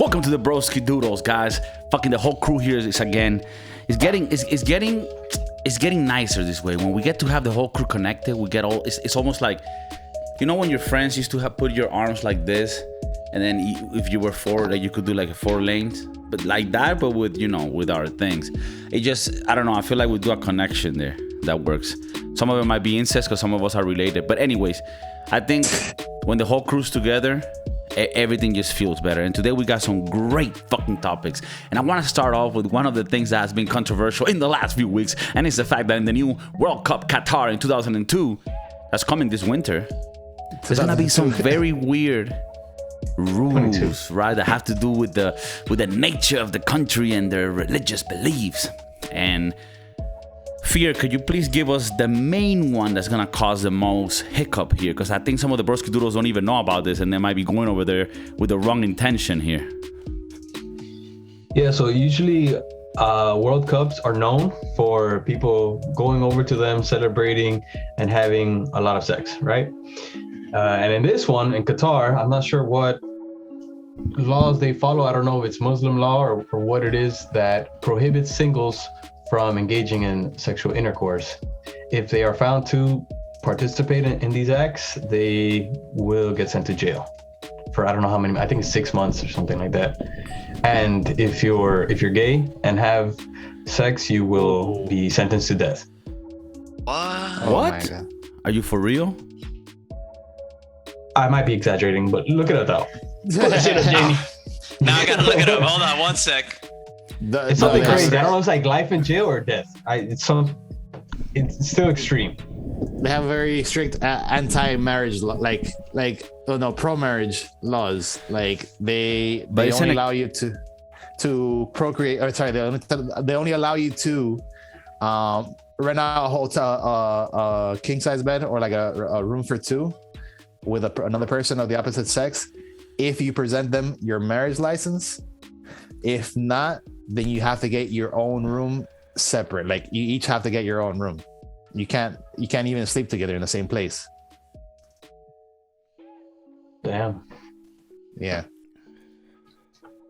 Welcome to the Broski Doodles, guys. Fucking the whole crew here is again. It's getting nicer this way. When we get to have the whole crew connected, we get all. It's almost like, you know, when your friends used to have put your arms like this, and then if you were four, like you could do like a 4 lanes, but like that, but with, you know, with our things. It just, I don't know. I feel like we do a connection there that works. Some of it might be incest because some of us are related. But anyways, I think when the whole crew's together, everything just feels better. And today we got some great fucking topics. And I want to start off with one of the things that has been controversial in the last few weeks. And it's the fact that in the new World Cup Qatar in 2002, that's coming this winter, there's going to be some very weird rules, right? That have to do with the nature of the country and their religious beliefs. And Fear, could you please give us the main one that's going to cause the most hiccup here? Because I think some of the Broski Doodles don't even know about this, and they might be going over there with the wrong intention here. Yeah, so usually World Cups are known for people going over to them, celebrating, and having a lot of sex, right? And in this one, in Qatar, I'm not sure what laws they follow. I don't know if it's Muslim law or what it is that prohibits singles from engaging in sexual intercourse. If they are found to participate in these acts, they will get sent to jail for I don't know how many. I think it's 6 months or something like that. And if you're gay and have sex, you will be sentenced to death. What? Are you for real? I might be exaggerating, but look it up though. Jamie. Now I gotta look it up. Hold on one sec. It's something crazy. I don't know if it's like life in jail or death. It's still extreme. They have very strict anti-marriage, pro-marriage laws. Like they only allow you to procreate. Or sorry, they only allow you to rent out a hotel, a king size bed or like a room for two with another person of the opposite sex, if you present them your marriage license. If not, then you have to get your own room separate. Like you each have to get your own room. You can't even sleep together in the same place. Damn. Yeah.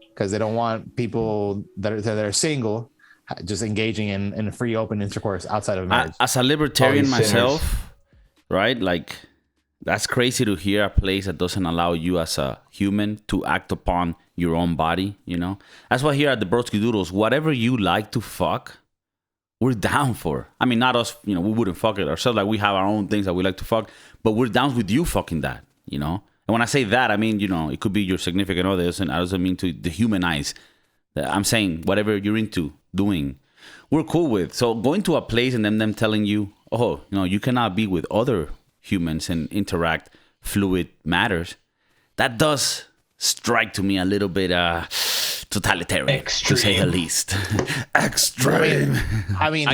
Because they don't want people that are single just engaging in free open intercourse outside of marriage. As a libertarian myself, right? Like, that's crazy to hear a place that doesn't allow you as a human to act upon your own body, you know? That's why here at the Broski Doodles, whatever you like to fuck, we're down for. I mean, not us, you know, we wouldn't fuck it ourselves. Like, we have our own things that we like to fuck, but we're down with you fucking that, you know? And when I say that, I mean, you know, it could be your significant other. I doesn't mean to dehumanize. I'm saying whatever you're into doing, we're cool with. So going to a place and them telling you, oh, you know, you cannot be with other humans and interact fluid matters, that does strike to me a little bit totalitarian, extreme, to say the least. Extreme. I mean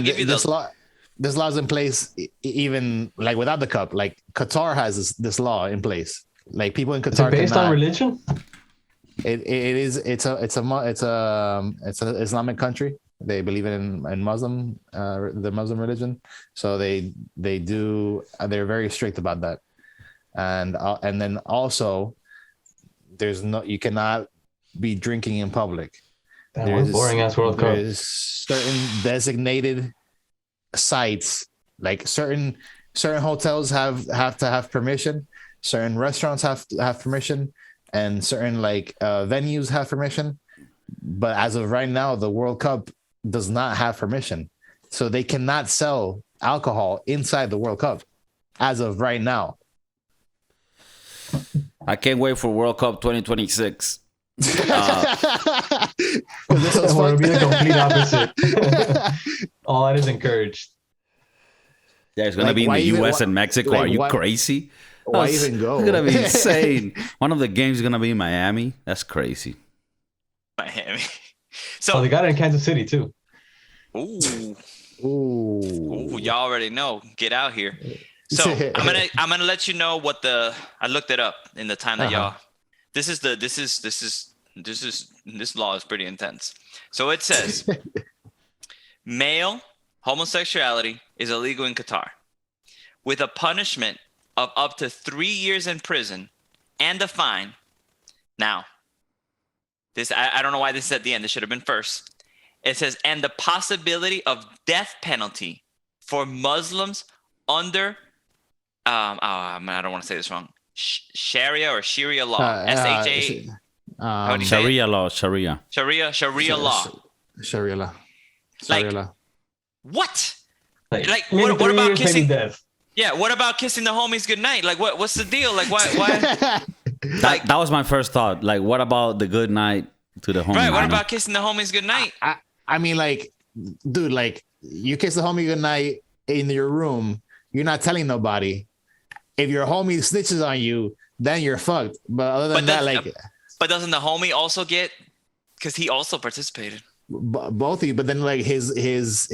this law's in place even like without the cup. Like Qatar has this law in place. Like people in Qatar. Is it based on religion? It's an Islamic country. They believe in Muslim, the Muslim religion. So they're very strict about that. And then also you cannot be drinking in public. That boring ass World Cup. There's certain designated sites, like certain hotels have to have permission, certain restaurants have to have permission, and certain venues have permission. But as of right now, the World Cup does not have permission. So they cannot sell alcohol inside the World Cup as of right now. I can't wait for World Cup 2026. This will be the complete opposite. All that is encouraged. Yeah, it's going to be in the U.S. and Mexico. Are you crazy? Why even go? It's going to be insane. One of the games is going to be in Miami. That's crazy. Miami. So they got it in Kansas City too. Ooh, y'all already know. Get out here. So I'm gonna let you know what I looked it up in the time that y'all. This law is pretty intense. So it says male homosexuality is illegal in Qatar, with a punishment of up to 3 years in prison and a fine. Now, I don't know why this is at the end. This should have been first. It says, and the possibility of death penalty for Muslims under, I don't want to say this wrong, Sharia or Sharia law, SHA. Sharia law, Sharia law. Sharia law. Like, what? Like what about kissing? Yeah, what about kissing the homies goodnight? Like, what's the deal? Like, why? That was my first thought. Like, what about the good night to the homies? Right. What about kissing the homies goodnight? I mean, like, dude, like, you kiss the homie goodnight in your room. You're not telling nobody. If your homie snitches on you, then you're fucked. But other than that, like, but doesn't the homie also get? Because he also participated. Both of you, but then like his his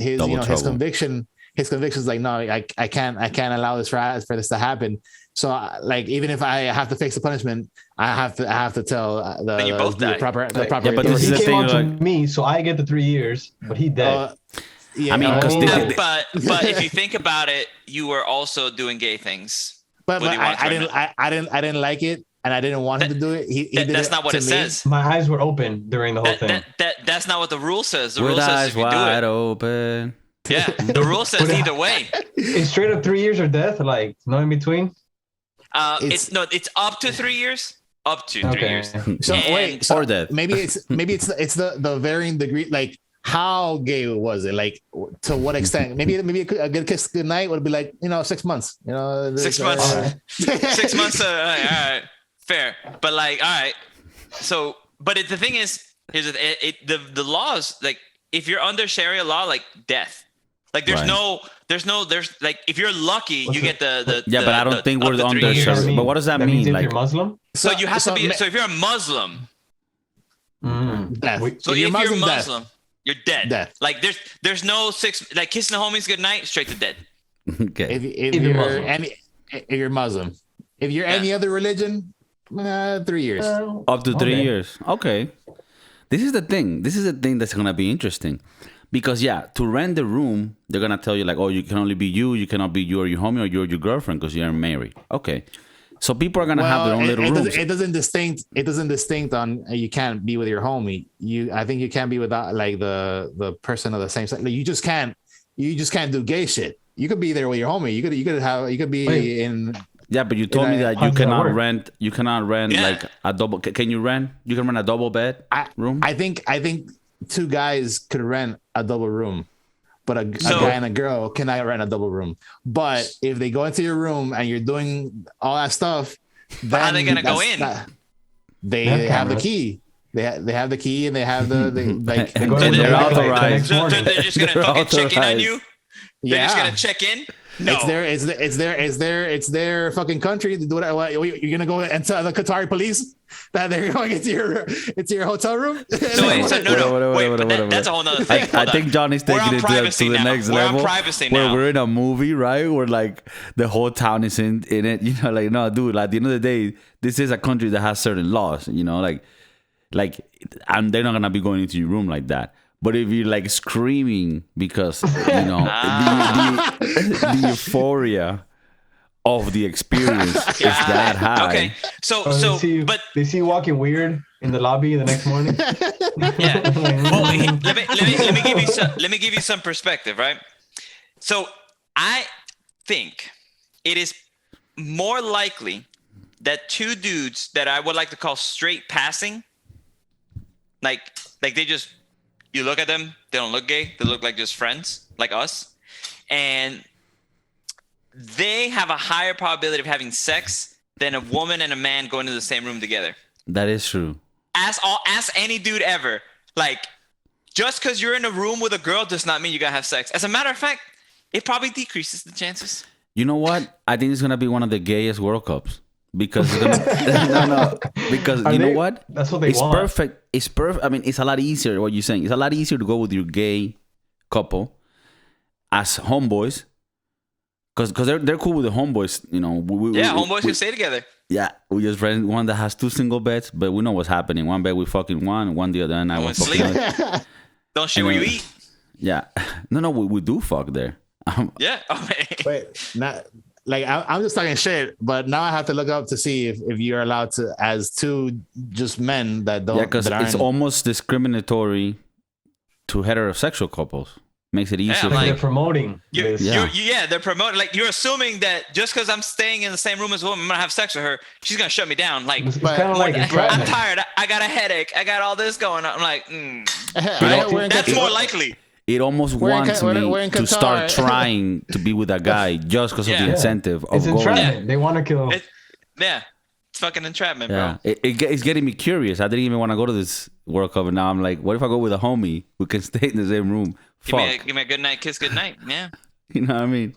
conviction. His conviction is like, no, I can't allow this for this to happen. So like, even if I have to face the punishment, I have to tell the proper. Yeah, but this is he the came on thing. to me, so I get the 3 years, but he dead. I mean, but if you think about it, you were also doing gay things. But I didn't like it, and I didn't want him to do it. He did that's it not what it says. My eyes were open during the whole thing. That's not what the rule says. The With rule says eyes if you do wide it. open. Yeah, the rule says either way. It's straight up 3 years or death, like no in between. It's up to 3 years. Up to 3 years. So wait, so or death. maybe it's the varying degree. Like, how gay was it? Like, to what extent? Maybe a good kiss good night would be like, 6 months. 6 months. 6 months. All right, fair. But like, all right. So, but the thing is, here's the laws, like, if you're under Sharia law, like death. Like there's like, if you're lucky, you get the but I don't think we're under Sharia. But what does that mean? If like, you're Muslim? So you have to be. So if you're a Muslim, death. so if you're Muslim, death. you're dead. Death. Like there's no like kissing the homies goodnight, straight to dead. okay. If you're Muslim, if you're any other religion, 3 years. Up to 3 years. Okay. This is the thing that's gonna be interesting. Because to rent the room, they're gonna tell you like, oh, you can only be you cannot be you or your homie or you or your girlfriend because you're married. Okay, so people are gonna have their own little rooms. It doesn't distinct on you can't be with your homie. I think you can't be without like the person of the same sex. Like, you just can't do gay shit. You could be there with your homie. You could be in. Yeah, but you told me that you cannot rent. You cannot rent like a double. Can you rent? You can rent a double bed room. I think 2 guys could rent a double room, but a guy and a girl cannot rent a double room. But if they go into your room and you're doing all that stuff, then how are they gonna go in? They have the key. They have the key and they have the like. They're authorized. So they're just gonna fucking check in on you. They're just gonna check in. No, it's their fucking country to do that. You're gonna go and tell the Qatari police that they're going into your hotel room. Wait, that's a whole nother thing. I think Johnny's taking it to the next level. Where we're in a movie, right? Where like the whole town is in it. Like, no, dude. Like, at the end of the day, this is a country that has certain laws. Like, and they're not gonna be going into your room like that. But if you're like screaming because the euphoria of the experience is that high. Okay, so they see you walking weird in the lobby the next morning. Yeah. Well, let me give you some perspective, right? So I think it is more likely that 2 dudes that I would like to call straight passing, like they just. You look at them, they don't look gay. They look like just friends, like us. And they have a higher probability of having sex than a woman and a man going to the same room together. That is true. Ask any dude ever. Like, just because you're in a room with a girl does not mean you're going to have sex. As a matter of fact, it probably decreases the chances. You know what? I think it's going to be one of the gayest World Cups. Because because you know what? That's what they want. Perfect. It's perfect. I mean, it's a lot easier. What you're saying, it's a lot easier to go with your gay couple as homeboys, because they're cool with the homeboys. Homeboys can stay together. Yeah, we just rent one that has 2 single beds, but we know what's happening. One bed we fucking one the other, and I was sleep. Don't share where you eat. Yeah, no, we do fuck there. Yeah. Wait, not. I'm just talking shit, but now I have to look up to see if you're allowed to, as two just men that don't. Yeah, because it's almost discriminatory to heterosexual couples. Makes it easier. Yeah, like they're promoting. They're promoting. Like you're assuming that just because I'm staying in the same room as a woman, I'm gonna have sex with her. She's gonna shut me down. Like it's kind of like I'm tired. I got a headache. I got all this going on. I'm like, that's more likely. It almost wants me to start trying to be with a guy just because of the incentive of going. Entrapment. They want to kill. It's fucking entrapment, bro. It's getting me curious. I didn't even want to go to this World Cup, and now I'm like, what if I go with a homie? We can stay in the same room. Give me a good night kiss, good night. Yeah. You know what I mean?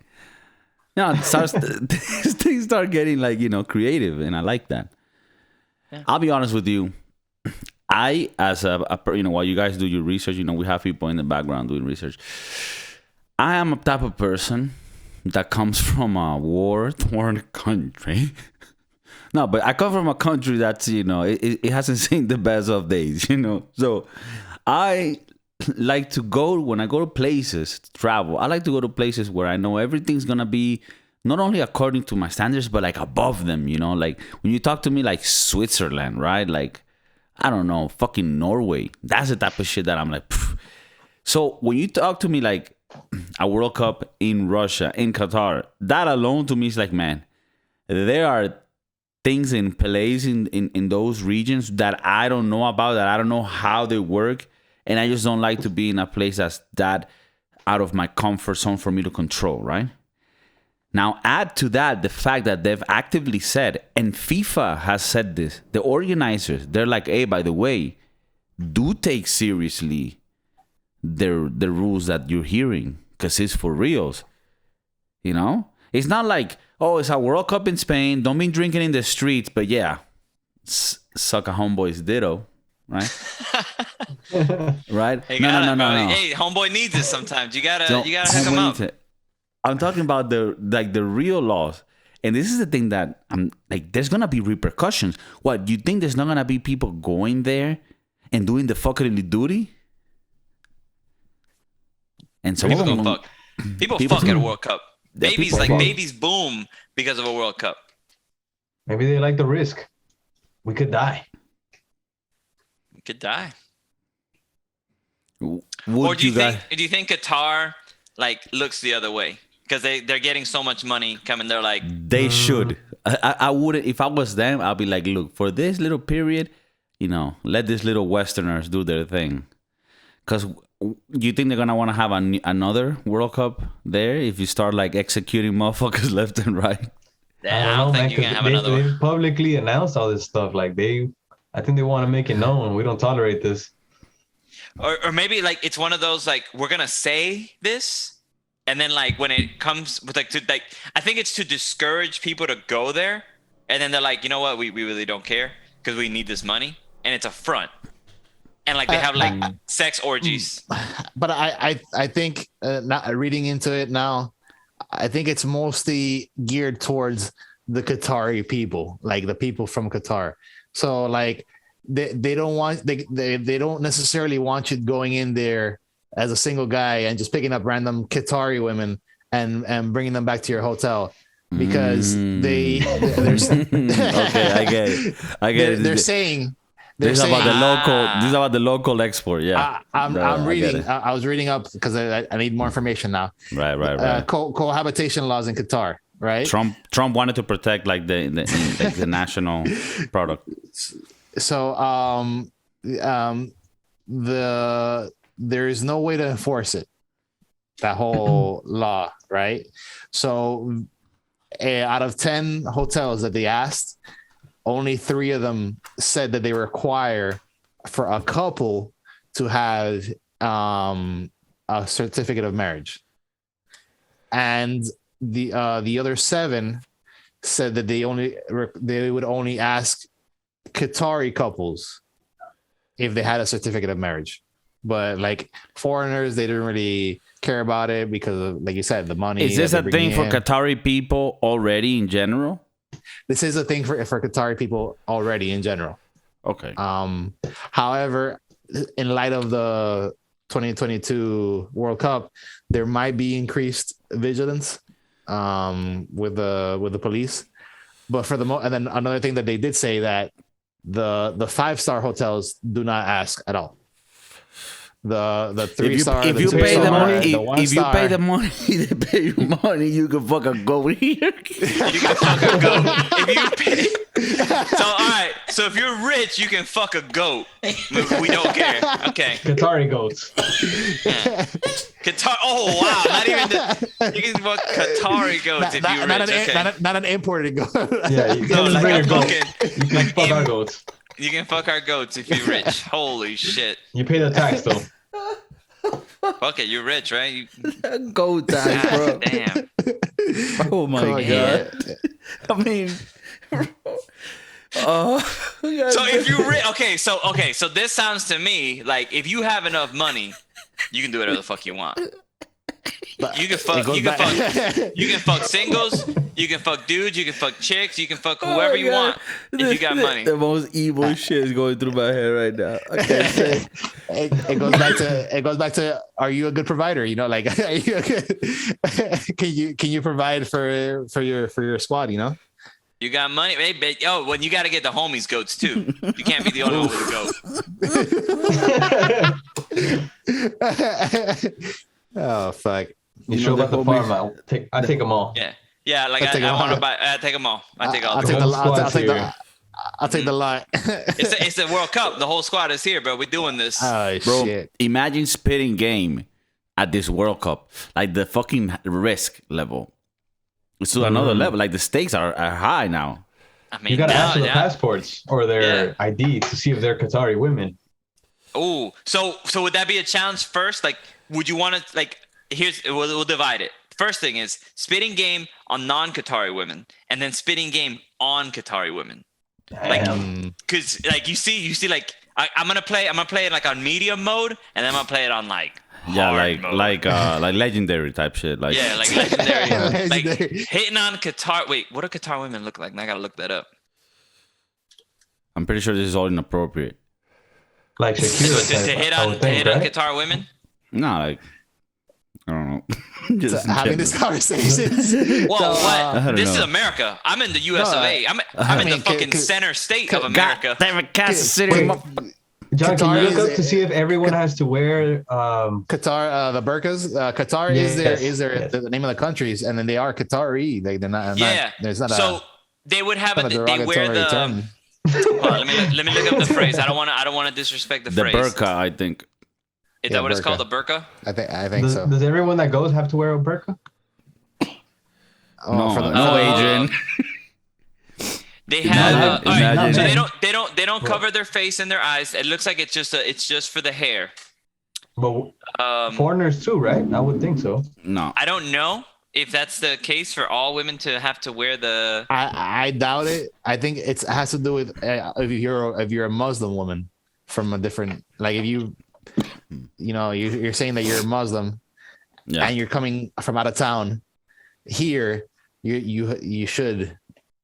No, things start getting like, creative, and I like that. Yeah. I'll be honest with you. I, as while you guys do your research, we have people in the background doing research. I am a type of person that comes from a war-torn country. No, but I come from a country that's, it hasn't seen the best of days, So I like to go, when I go to places, to travel, I like to go to places where I know everything's going to be not only according to my standards, but like above them, Like when you talk to me like Switzerland, right? Like, I don't know, fucking Norway. That's the type of shit that I'm like, pff. So when you talk to me like a World Cup in Russia, in Qatar, that alone to me is like, man, there are things in place in those regions that I don't know about, that I don't know how they work. And I just don't like to be in a place that's that out of my comfort zone for me to control, right? Now, add to that the fact that they've actively said, and FIFA has said this, the organizers, they're like, hey, by the way, do take seriously the rules that you're hearing, because it's for reals. It's not like, oh, it's a World Cup in Spain, don't be drinking in the streets, but yeah, suck a homeboy's ditto, right? Right? Hey, no. Hey, homeboy needs it sometimes. You gotta hook him up. I'm talking about the real laws. And this is the thing that I'm like, there's gonna be repercussions. What, you think there's not gonna be people going there and doing the fucking duty? And some people of them fuck. People fuck at a World Cup. Babies boom because of a World Cup. Maybe they like the risk. We could die. We could die. Or do you think Qatar looks the other way because they're getting so much money coming? They're like, they should. I wouldn't. If I was them, I'd be like, look, for this little period, let these little Westerners do their thing. Because you think they're gonna want to have another World Cup there if you start executing motherfuckers left and right? I don't think you can have another one. They publicly announced all this stuff. I think they want to make it known. We don't tolerate this. Or maybe it's one of those we're gonna say this, and then when it comes with I think it's to discourage people to go there, and then they're like, you know what, we really don't care because we need this money, and it's a front, and they have sex orgies. But I think not reading into it now, I think it's mostly geared towards the Qatari people, the people from Qatar. So they don't necessarily want you going in there as a single guy and just picking up random Qatari women and bringing them back to your hotel because they're okay, I get it. They're saying this is about the local export. Yeah, I'm reading. I was reading up because I need more information now. Right. Cohabitation laws in Qatar. Right. Trump wanted to protect the national product. So there is no way to enforce it, that whole law, right? So out of 10 hotels that they asked, only 3 of them said that they require for a couple to have a certificate of marriage, and the other 7 said that they would only ask Qatari couples if they had a certificate of marriage, but foreigners, they didn't really care about it because of, like you said, the money. Is this a thing for Qatari people already in general? This is a thing for Qatari people already in general. Okay. However, in light of the 2022 World Cup, there might be increased vigilance with the police. But and then another thing that they did say that the 5-star hotels do not ask at all. The 3-star, if you pay the money, if you pay the money, they pay you money. You can fuck a goat here. You can fuck a goat if you pay. So all right. So if you're rich, you can fuck a goat. We don't care. Okay. Qatari goats. Yeah. Qatar. Oh wow! Not even you can fuck Qatari goats if you're rich. Not an imported goat. Yeah, you can like bring a your goats. fucking. You can fuck our goats. You can fuck our goats if you're rich. Holy shit. You pay the tax though. Fuck it, you're rich, right? You... Goat tax, bro. Damn. Oh my god. I mean. So if you're rich, okay, so this sounds to me like if you have enough money, you can do whatever the fuck you want. You can fuck singles, you can fuck dudes, you can fuck chicks, you can fuck whoever you want if you got money. The most evil shit is going through my head right now. Okay, it goes back to are you a good provider? You know, like are you a good, can you provide for your squad? You know. You got money, hey, yo. When you got to get the homies goats too. You can't be the only one with a goat. Oh fuck! You show up at the farm. I take them all. Yeah. Like I want to buy. I take them all. I take all. I'll take the lot. It's the World Cup. The whole squad is here, bro. We're doing this. Oh bro, shit! Imagine spitting game at this World Cup. Like the fucking risk level. It's to another level. Like the stakes are high now. I mean, you gotta ask for their passports or their ID to see if they're Qatari women. Oh, so would that be a challenge first? Like, would you want to like? We'll divide it. First thing is spitting game on non-Qatari women, and then spitting game on Qatari women. Like, because like you see, like I'm gonna play it like on medium mode, and then I'm gonna play it on like. Like legendary type shit. Like like legendary. Like hitting on Qatar. Wait, what do Qatar women look like? I gotta look that up. I'm pretty sure this is all inappropriate. Like Shakira to hit on Qatar women? No, like I don't know. Just having this conversation. Well, what? This is America. I'm in the US of A. I'm in the fucking center state of America. Damn it, Kansas City. John, can you look up to see if everyone has to wear Qatar the burqas? Qatar is the name of the countries, and then they are Qatari. They're not. There's not. So they would have they wear the. Term. Let me look up the phrase. I don't want to disrespect the phrase. The burqa, I think. Is that what it's called? The burqa? I think so. Does everyone that goes have to wear a burqa? No, Adrian. They have so they don't cover their face and their eyes. It looks like it's just for the hair. But foreigners too, right? I would think so. No, I don't know if that's the case for all women to have to wear the. I doubt it. I think it has to do with if you're a Muslim woman from a different, like if you're saying that you're a Muslim, and you're coming from out of town, here you should.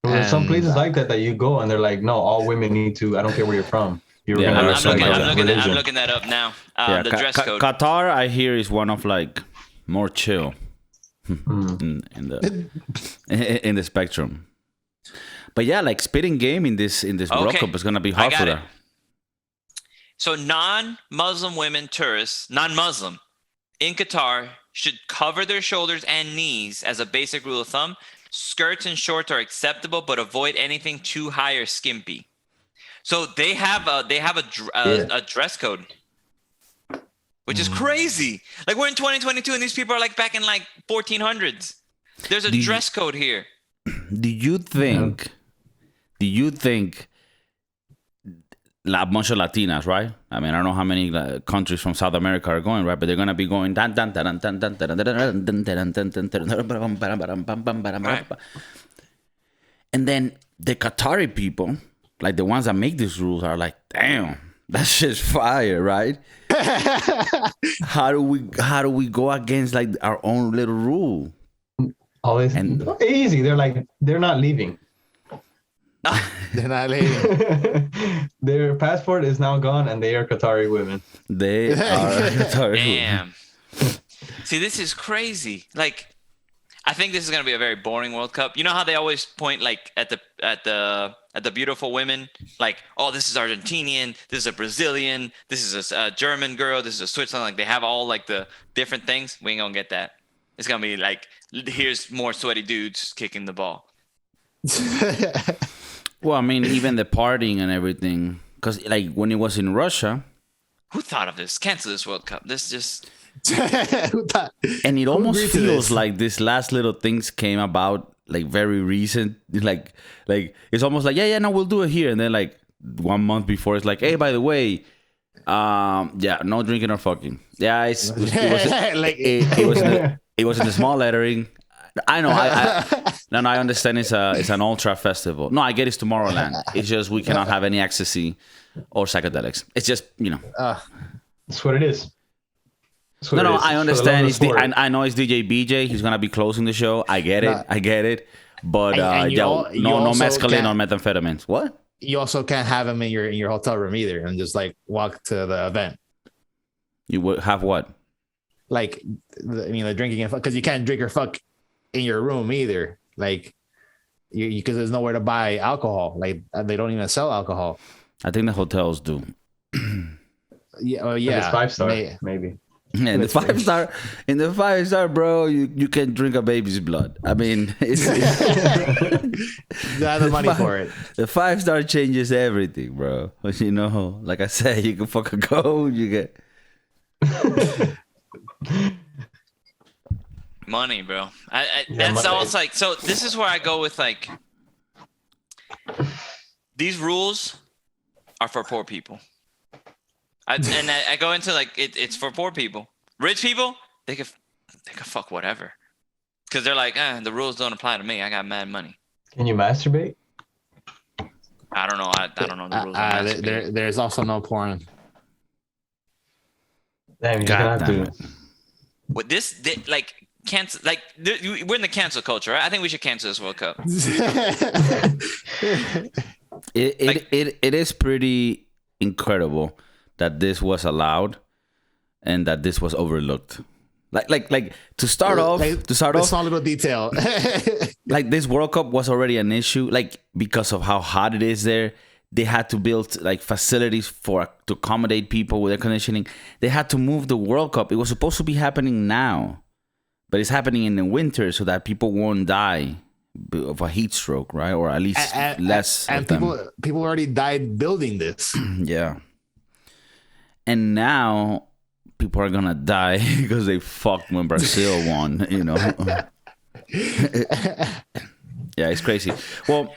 There's some places like that you go and they're like, no, all women need to. I don't care where you're from. I'm looking that up now. The dress code. Qatar, I hear, is one of like more chill in the spectrum. But yeah, like spitting game in this World Cup is gonna be hard for them. So non-Muslim women tourists, non-Muslim in Qatar should cover their shoulders and knees as a basic rule of thumb. Skirts and shorts are acceptable, but avoid anything too high or skimpy. So they have a dress code, which is crazy. Like we're in 2022, and these people are like back in like 1400s. There's a dress code here. Do you think a bunch of Latinas, right? I mean, I don't know how many countries from South America are going, right? But they're gonna be going and then the Qatari people, like the ones that make these rules, are like, damn, that shit's fire, right? How do we go against like our own little rule? Easy. They're like, they're not leaving. They're not leaving. Their passport is now gone, and they are Qatari women. They are Qatari women. Damn. See, this is crazy. Like, I think this is going to be a very boring World Cup. You know how they always point like at the beautiful women, like, oh, this is Argentinian, this is a Brazilian, this is a German girl, this is a Switzerland. Like they have all like the different things. We ain't gonna get that. It's gonna be like, here's more sweaty dudes kicking the ball. Well, I mean, even the partying and everything, because like when it was in Russia, who thought of this? Cancel this World Cup. This just. And it almost feels like this last little things came about like very recent. Like it's almost like no, we'll do it here, and then like 1 month before, it's like, hey, by the way, no drinking or fucking. Yeah, it was in the small lettering. I know. I understand it's an ultra festival. No, I get it's Tomorrowland. It's just we cannot have any ecstasy or psychedelics. It's just That's what it is. No, I understand. I know it's DJ BJ. He's gonna be closing the show. I get it. But no mescaline or methamphetamines. What? You also can't have him in your hotel room either, and just like walk to the event. You would have what? Like, the drinking and fuck, because you can't drink or fuck in your room either. Like, because there's nowhere to buy alcohol. Like, they don't even sell alcohol. I think the hotels do. Yeah. It's 5-star, maybe. Yeah, in the 5-star, bro, you can drink a baby's blood. I mean, it's you have the money for it. The 5-star changes everything, bro. You know, like I said, you can fucking go. You get money, bro. That's almost like, so this is where I go with like, these rules are for poor people. I go into like it's for poor people. Rich people, they can fuck whatever, because they're like, the rules don't apply to me. I got mad money. Can you masturbate? I don't know. I don't know the rules. There's also no porn. Damn, you're gonna have to. With this, like cancel. Like we're in the cancel culture, right? I think we should cancel this World Cup. It is pretty incredible that this was allowed and that this was overlooked. Like to start off, small little detail. Like this World Cup was already an issue, like because of how hot it is there. They had to build like facilities to accommodate people with air conditioning. They had to move the World Cup. It was supposed to be happening now, but it's happening in the winter so that people won't die of a heat stroke, right? Or at least less. And people already died building this. Yeah. And now people are gonna die because they fucked when Brazil won, you know. Yeah, it's crazy. Well,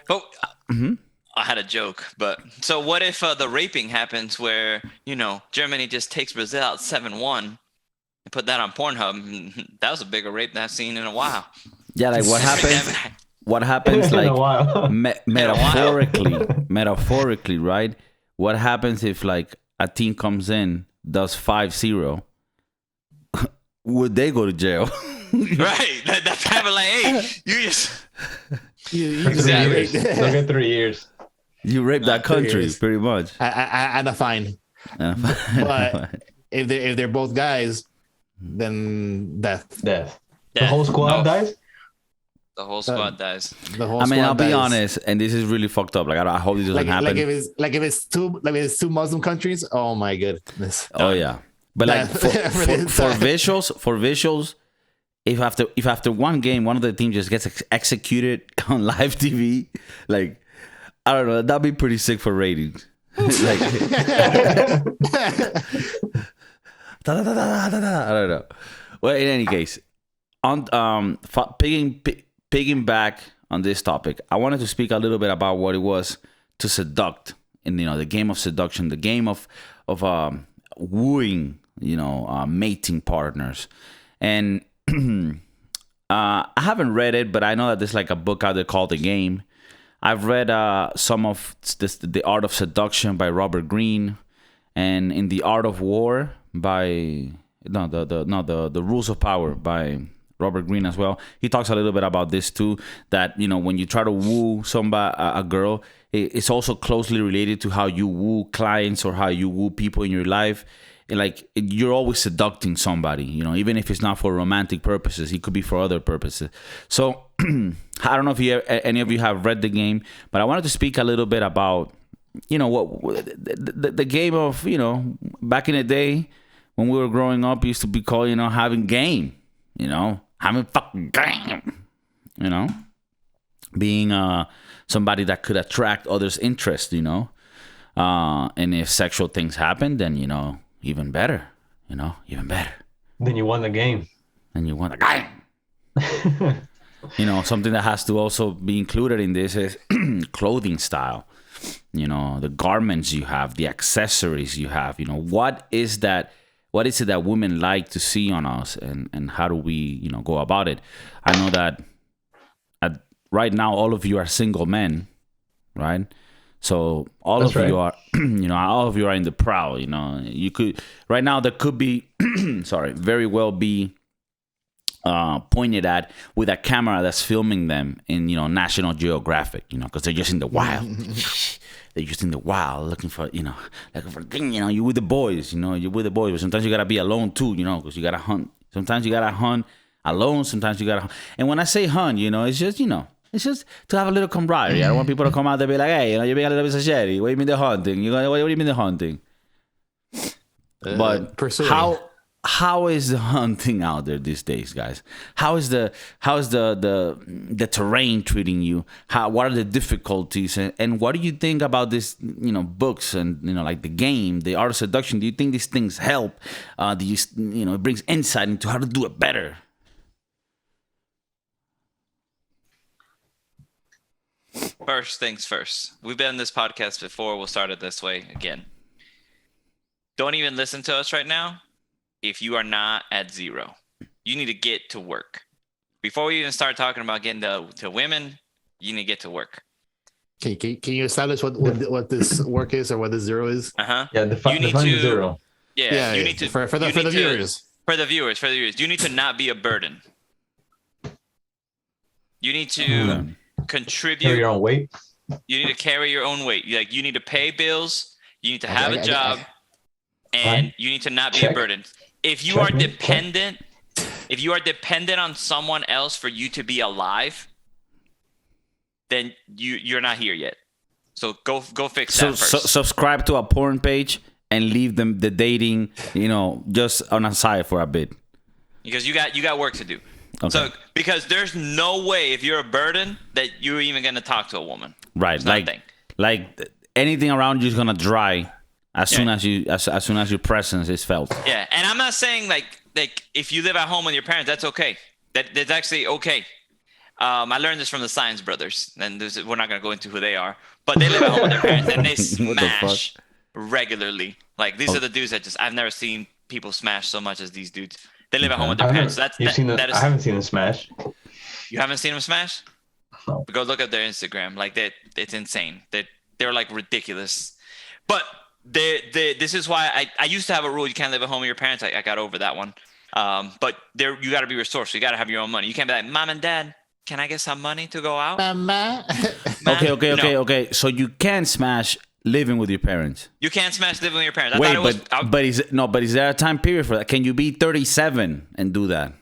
I had a joke, but so what if the raping happens where, Germany just takes Brazil out 7-1 and put that on Pornhub? That was a bigger rape than I've seen in a while. Yeah, like what happens? What happens, like metaphorically, right? What happens if like a team comes in, does 5-0? Would they go to jail? Right. That's kind of like, hey, you just They'll get 3 years. You raped that country, pretty much. And a fine. But if they're both guys, then death. The whole squad dies? The whole squad dies. I'll be honest, and this is really fucked up. Like, I hope this doesn't happen. If it's two Muslim countries, oh my goodness. Oh yeah, but like for visuals, if after one game one of the teams just gets executed on live TV, like I don't know, that'd be pretty sick for ratings. Like, I don't know. Well, in any case, on pigging back on this topic, I wanted to speak a little bit about what it was to seduct, in the game of seduction, the game of wooing, mating partners. And I haven't read it, but I know that there's like a book out there called The Game. I've read some of this, The Art of Seduction by Robert Greene, and In the Art of War by the Rules of Power by Robert Greene as well. He talks a little bit about this too, that when you try to woo a girl, it's also closely related to how you woo clients or how you woo people in your life. like you're always seducting somebody, you know, even if it's not for romantic purposes, it could be for other purposes. So I don't know if any of you have read the game, but I wanted to speak a little bit about, you know, what the game of, you know, back in the day when we were growing up, used to be called, you know, having game, you know, having fucking game, you know, being somebody that could attract others' interest, you know, and if sexual things happen, then, you know, even better, you know, even better. Then you won the game. And you won the game. You know, something that has to also be included in this is clothing style. You know, the garments you have, the accessories you have. You know, what is it that women like to see on us, and how do we, you know, go about it? I know that right now all of you are single men, right? So all That's of you right. are, you know, all of you are in the prowl. You know, you could right now there could be, very well be pointed at with a camera that's filming them in, you know, National Geographic, you know, because they're just in the wild. They're just in the wild looking for, you know, you with the boys, you know, you're with the boys. But sometimes you gotta be alone too, you know, because you gotta hunt. Sometimes you gotta hunt alone. Sometimes you gotta hunt. And when I say hunt, you know, it's just, you know, it's just to have a little camaraderie. I don't want people to come out there and be like, hey, you know, you're being a little bit shady. What do you mean they're hunting? What do you mean they're hunting? But pursuing. how is the hunting out there these days, guys? How is the terrain treating you? What are the difficulties, and what do you think about this? You know, books and, you know, like the game, the art of seduction. Do you think these things help? Do you know, it brings insight into how to do it better? First things first. We've been on this podcast before. We'll start it this way again. Don't even listen to us right now if you are not at zero. You need to get to work. Before we even start talking about getting to women, you need to get to work. Can you establish what this work is or what this zero is? Uh-huh. Yeah, define zero. Yeah, you need to for the viewers. For the viewers, you need to not be a burden. You need to contribute. Carry your own weight. You need to carry your own weight. You need to pay bills. You need to have a job, and you need to not be a burden. If you are dependent, on someone else for you to be alive, then you're not here yet. So go fix that first. So subscribe to a porn page and leave them the dating, you know, just on a side for a bit. Because you got work to do. Okay. So because there's no way if you're a burden that you're even gonna talk to a woman. Right. Like anything around you is gonna dry as soon as your presence is felt. Yeah, and I'm not saying like if you live at home with your parents, that's okay. That's actually okay. I learned this from the Science Brothers, and we're not gonna go into who they are, but they live at home with their parents and they smash regularly. Like these are the dudes that I've never seen people smash so much as these dudes. They live at home with their parents. So I haven't seen them smash. You haven't seen them smash? No. Go look at their Instagram. Like it's insane. They're like ridiculous. But this is why I used to have a rule: you can't live at home with your parents. I got over that one. But you got to be resourceful. You got to have your own money. You can't be like, Mom and Dad, can I get some money to go out? Mama. Okay. So you can smash living with your parents. You can't smash living with your parents. But is there a time period for that? Can you be 37 and do that?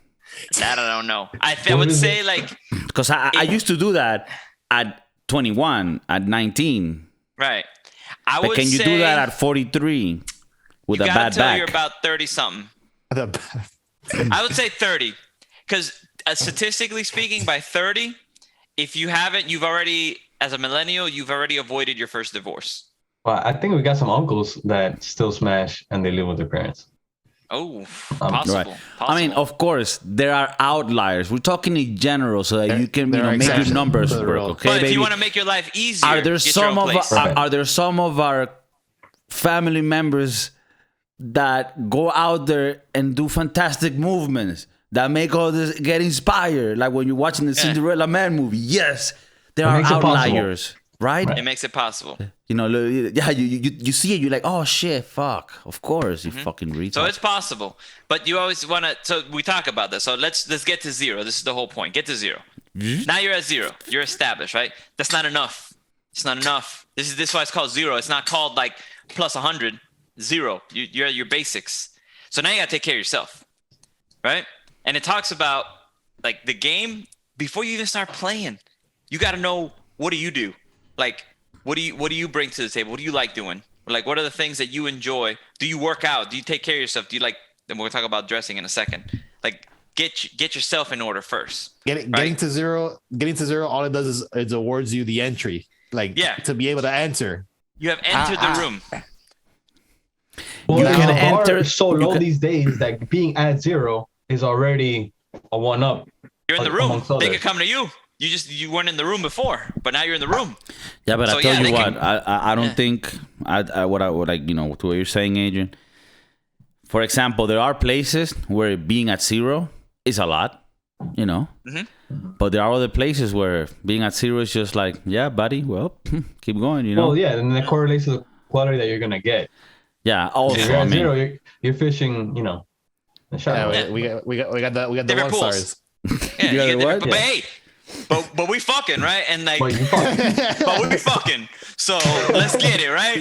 That I don't know. I would say like because I used to do that at 21, at 19. Right. But can you do that at 43 with a bad back? You're about 30 something. I would say 30, because statistically speaking, by 30, if you haven't, you've already, as a millennial, you've already avoided your first divorce. Well, I think we got some uncles that still smash and they live with their parents. Oh, possible. Right. I mean, of course, there are outliers. We're talking in general, so that you can make your numbers work. Okay, but if baby? you want to make your life easier, are there some of our family members that go out there and do fantastic movements that make all this get inspired? Like when you're watching the Cinderella Man movie. Yes, there are outliers. Right? It makes it possible. You know, yeah, you see it, you're like, oh shit, fuck. Of course, you fucking retard. So it's possible. But you always want to, so we talk about this. So let's get to zero. This is the whole point. Get to zero. Now you're at zero. You're established, right? That's not enough. It's not enough. This is why it's called zero. It's not called like plus 100. 0. You're at your basics. So now you gotta take care of yourself, right? And it talks about like the game before you even start playing. You gotta know, what do? Like, what do you bring to the table? What do you like doing? Like, what are the things that you enjoy? Do you work out? Do you take care of yourself? Do you like? And we'll talk about dressing in a second. Like, get yourself in order first. Getting to zero. All it does is it awards you the entry, like to be able to enter. You have entered the room. Well, You the can bar enter- is so you low can- these days that being at 0 is already a 1-up. You're in the room. amongst They others. could come to you. You weren't in the room before, but now you're in the room. Yeah, but So, I tell yeah, you they what, can- I don't think what I would like, to what you're saying, Adrian. For example, there are places where being at 0 is a lot, but there are other places where being at 0 is just like, yeah, buddy, well, keep going, Well, yeah, and that correlates to the quality that you're gonna get. Yeah, If also, you're I at mean, 0, you're fishing, the shallow. Yeah, we got the Different one pools. stars. Yeah, You got get what? But hey, but we fucking, right? And like, But you fuck. but we fucking. So let's get it, right?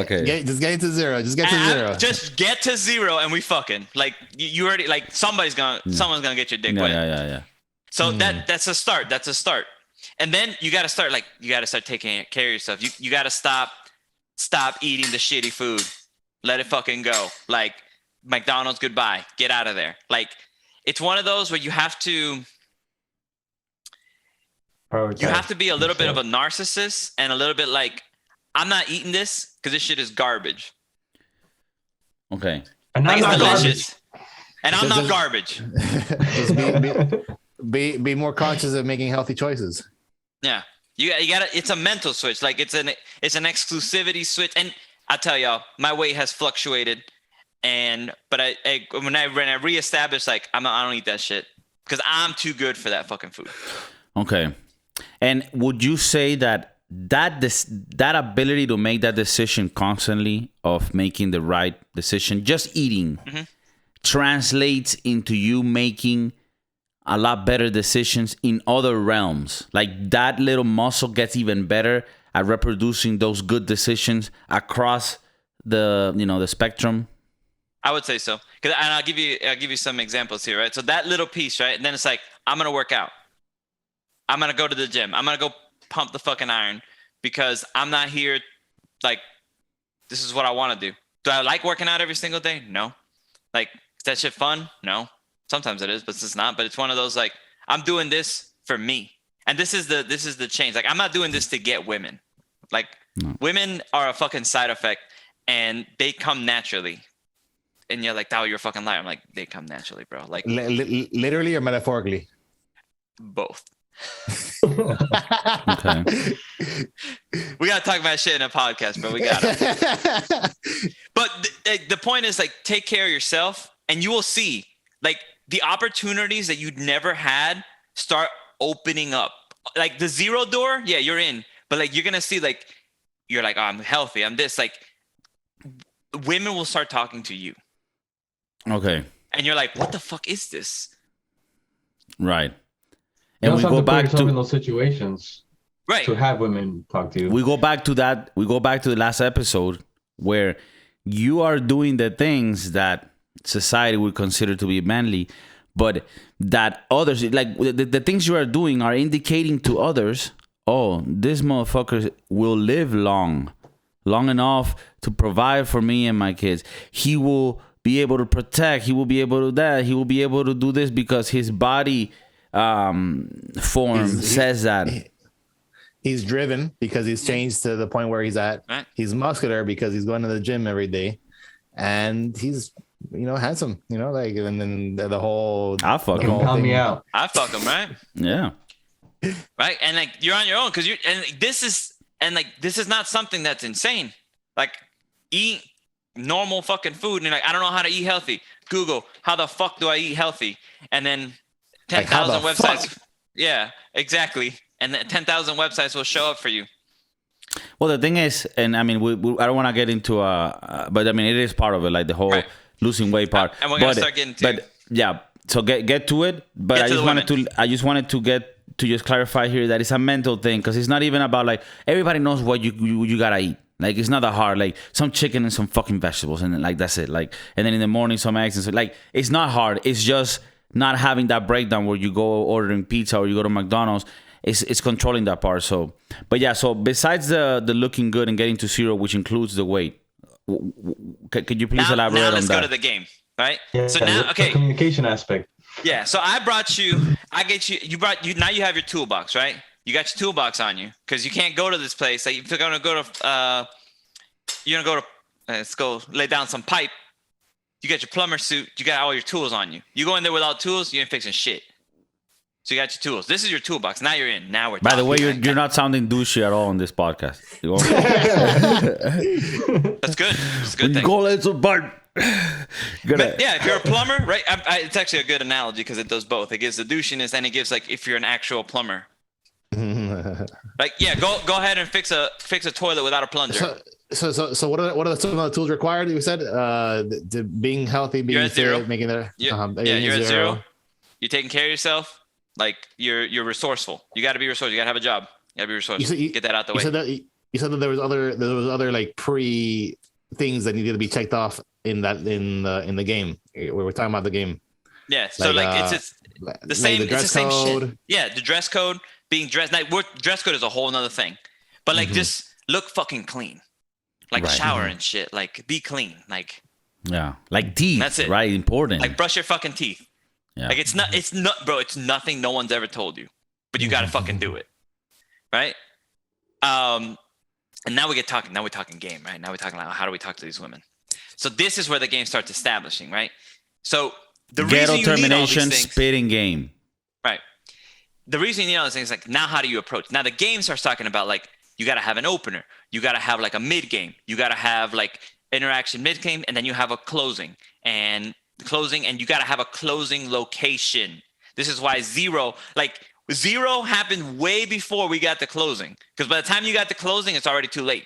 Okay. Just get to 0. Just get to 0. Just get to 0 and we fucking. Like, you already, like, someone's gonna get your dick wet. yeah. So that's a start. That's a start. And then you got to start taking care of yourself. You got to stop eating the shitty food. Let it fucking go. Like, McDonald's, goodbye. Get out of there. Like, it's one of those where you have to be a little bit of a narcissist and a little bit like, I'm not eating this because this shit is garbage. Okay. And Like, I'm it's not delicious. And I'm not Just- garbage. Just be more conscious of making healthy choices. Yeah. You gotta, it's a mental switch. Like, it's an exclusivity switch. And I tell y'all, my weight has fluctuated. But when I reestablished, like, I don't eat that shit because I'm too good for that fucking food. Okay. And would you say that ability to make that decision constantly of making the right decision, just eating, translates into you making a lot better decisions in other realms? Like, that little muscle gets even better at reproducing those good decisions across the spectrum? I would say so. And I'll give you some examples here, right? So that little piece, right? And then it's like, I'm gonna work out. I'm gonna go to the gym. I'm gonna go pump the fucking iron because I'm not here. Like, this is what I want to do. Do I like working out every single day? No. Like, is that shit fun? No. Sometimes it is, but it's not. But it's one of those, like, I'm doing this for me, and this is the change. Like, I'm not doing this to get women. Like, women are a fucking side effect, and they come naturally. And you're like, "Oh, you're a fucking liar." I'm like, they come naturally, bro. Like, Literally or metaphorically? both. Okay. We gotta talk about shit in a podcast, bro. We gotta. But the point is, like, take care of yourself, and you will see, like, the opportunities that you'd never had start opening up. Like, the 0 door, yeah, you're in, but like, you're gonna see, like, you're like, oh, I'm healthy, I'm this. Like, women will start talking to you, Okay. and you're like, what the fuck is this? Right. You And we also have go to put back yourself in to those situations Right. to have women talk to you. we go back to that. We go back to the last episode where you are doing the things that society would consider to be manly, but that others, like, the things you are doing are indicating to others, oh, this motherfucker will live long enough to provide for me and my kids. He will be able to protect. He will be able to that. He will be able to do this because his body form says that. He's driven because he's changed to the point where he's at. Right. He's muscular because he's going to the gym every day, and he's handsome. Like, and then the whole. I fuck the him. whole Count thing. me out. I fuck them, right? Yeah. Right. And like, you're on your own because this is not something that's insane. Like, eat normal fucking food, and you're like, I don't know how to eat healthy. Google, how the fuck do I eat healthy? And then 10,000 Like, how the websites. fuck? Yeah, exactly. And then 10,000 websites will show up for you. Well, the thing is, and I mean, I don't want to get into but I mean, it is part of it, like the whole Right. losing weight part. And we're gonna start getting to. But yeah, so get to it. But Get I to just wanted to just clarify here that it's a mental thing, because it's not even about, like, everybody knows what you gotta eat. Like it's not that hard. Like some chicken and some fucking vegetables, and then, like that's it. Like and then in the morning some eggs and so like it's not hard. It's just not having that breakdown where you go ordering pizza or you go to McDonald's. It's controlling that part. So, but yeah. So besides the looking good and getting to 0, which includes the weight, could you please elaborate on that? Now let's go to the game, right? Yeah, so now, the okay. communication aspect. Yeah. So I get you. Now you have your toolbox, right? You got your toolbox on you because you can't go to this place. Like if you're gonna go to, let's go lay down some pipe. You got your plumber suit. You got all your tools on you. You go in there without tools, you ain't fixing shit. So you got your tools. This is your toolbox. Now you're in. Now we're. By the way, you're not sounding douchey at all on this podcast. That's good. It's a good thing. Go let some pipe. But yeah, if you're a plumber, right? It's actually a good analogy because it does both. It gives the douchiness and it gives like if you're an actual plumber. Like yeah, go ahead and fix a toilet without a plunger. So what are some of the tools required? You said being healthy, being fit, 0. making there. You're at 0. You're taking care of yourself. Like you're resourceful. You got to be resourceful. You got to have a job. You got to be resourceful. Get that out the way. You said that there was other like pre things that needed to be checked off in the game. We're talking about the game. Yeah. So it's the same. Like the it's the same code. shit. Yeah. The dress code, being dressed. Like dress code is a whole nother thing. But like just look fucking clean. Like shower and shit. Like be clean. Like yeah. Like teeth. That's it. Right. Important. Like brush your fucking teeth. Yeah. Like it's not, bro. It's nothing no one's ever told you, but you got to fucking do it, right? And now we're talking game, right? Now we're talking about how do we talk to these women? So this is where the game starts establishing, right? So the reason you need all these things, spitting game, right? The reason you need all these things is like now how do you approach? Now the game starts talking about like you got to have an opener, you got to have like a mid game, you got to have like interaction mid game, and then you have a closing and you got to have a closing location. This is why 0 happened way before we got the closing, because by the time you got the closing it's already too late.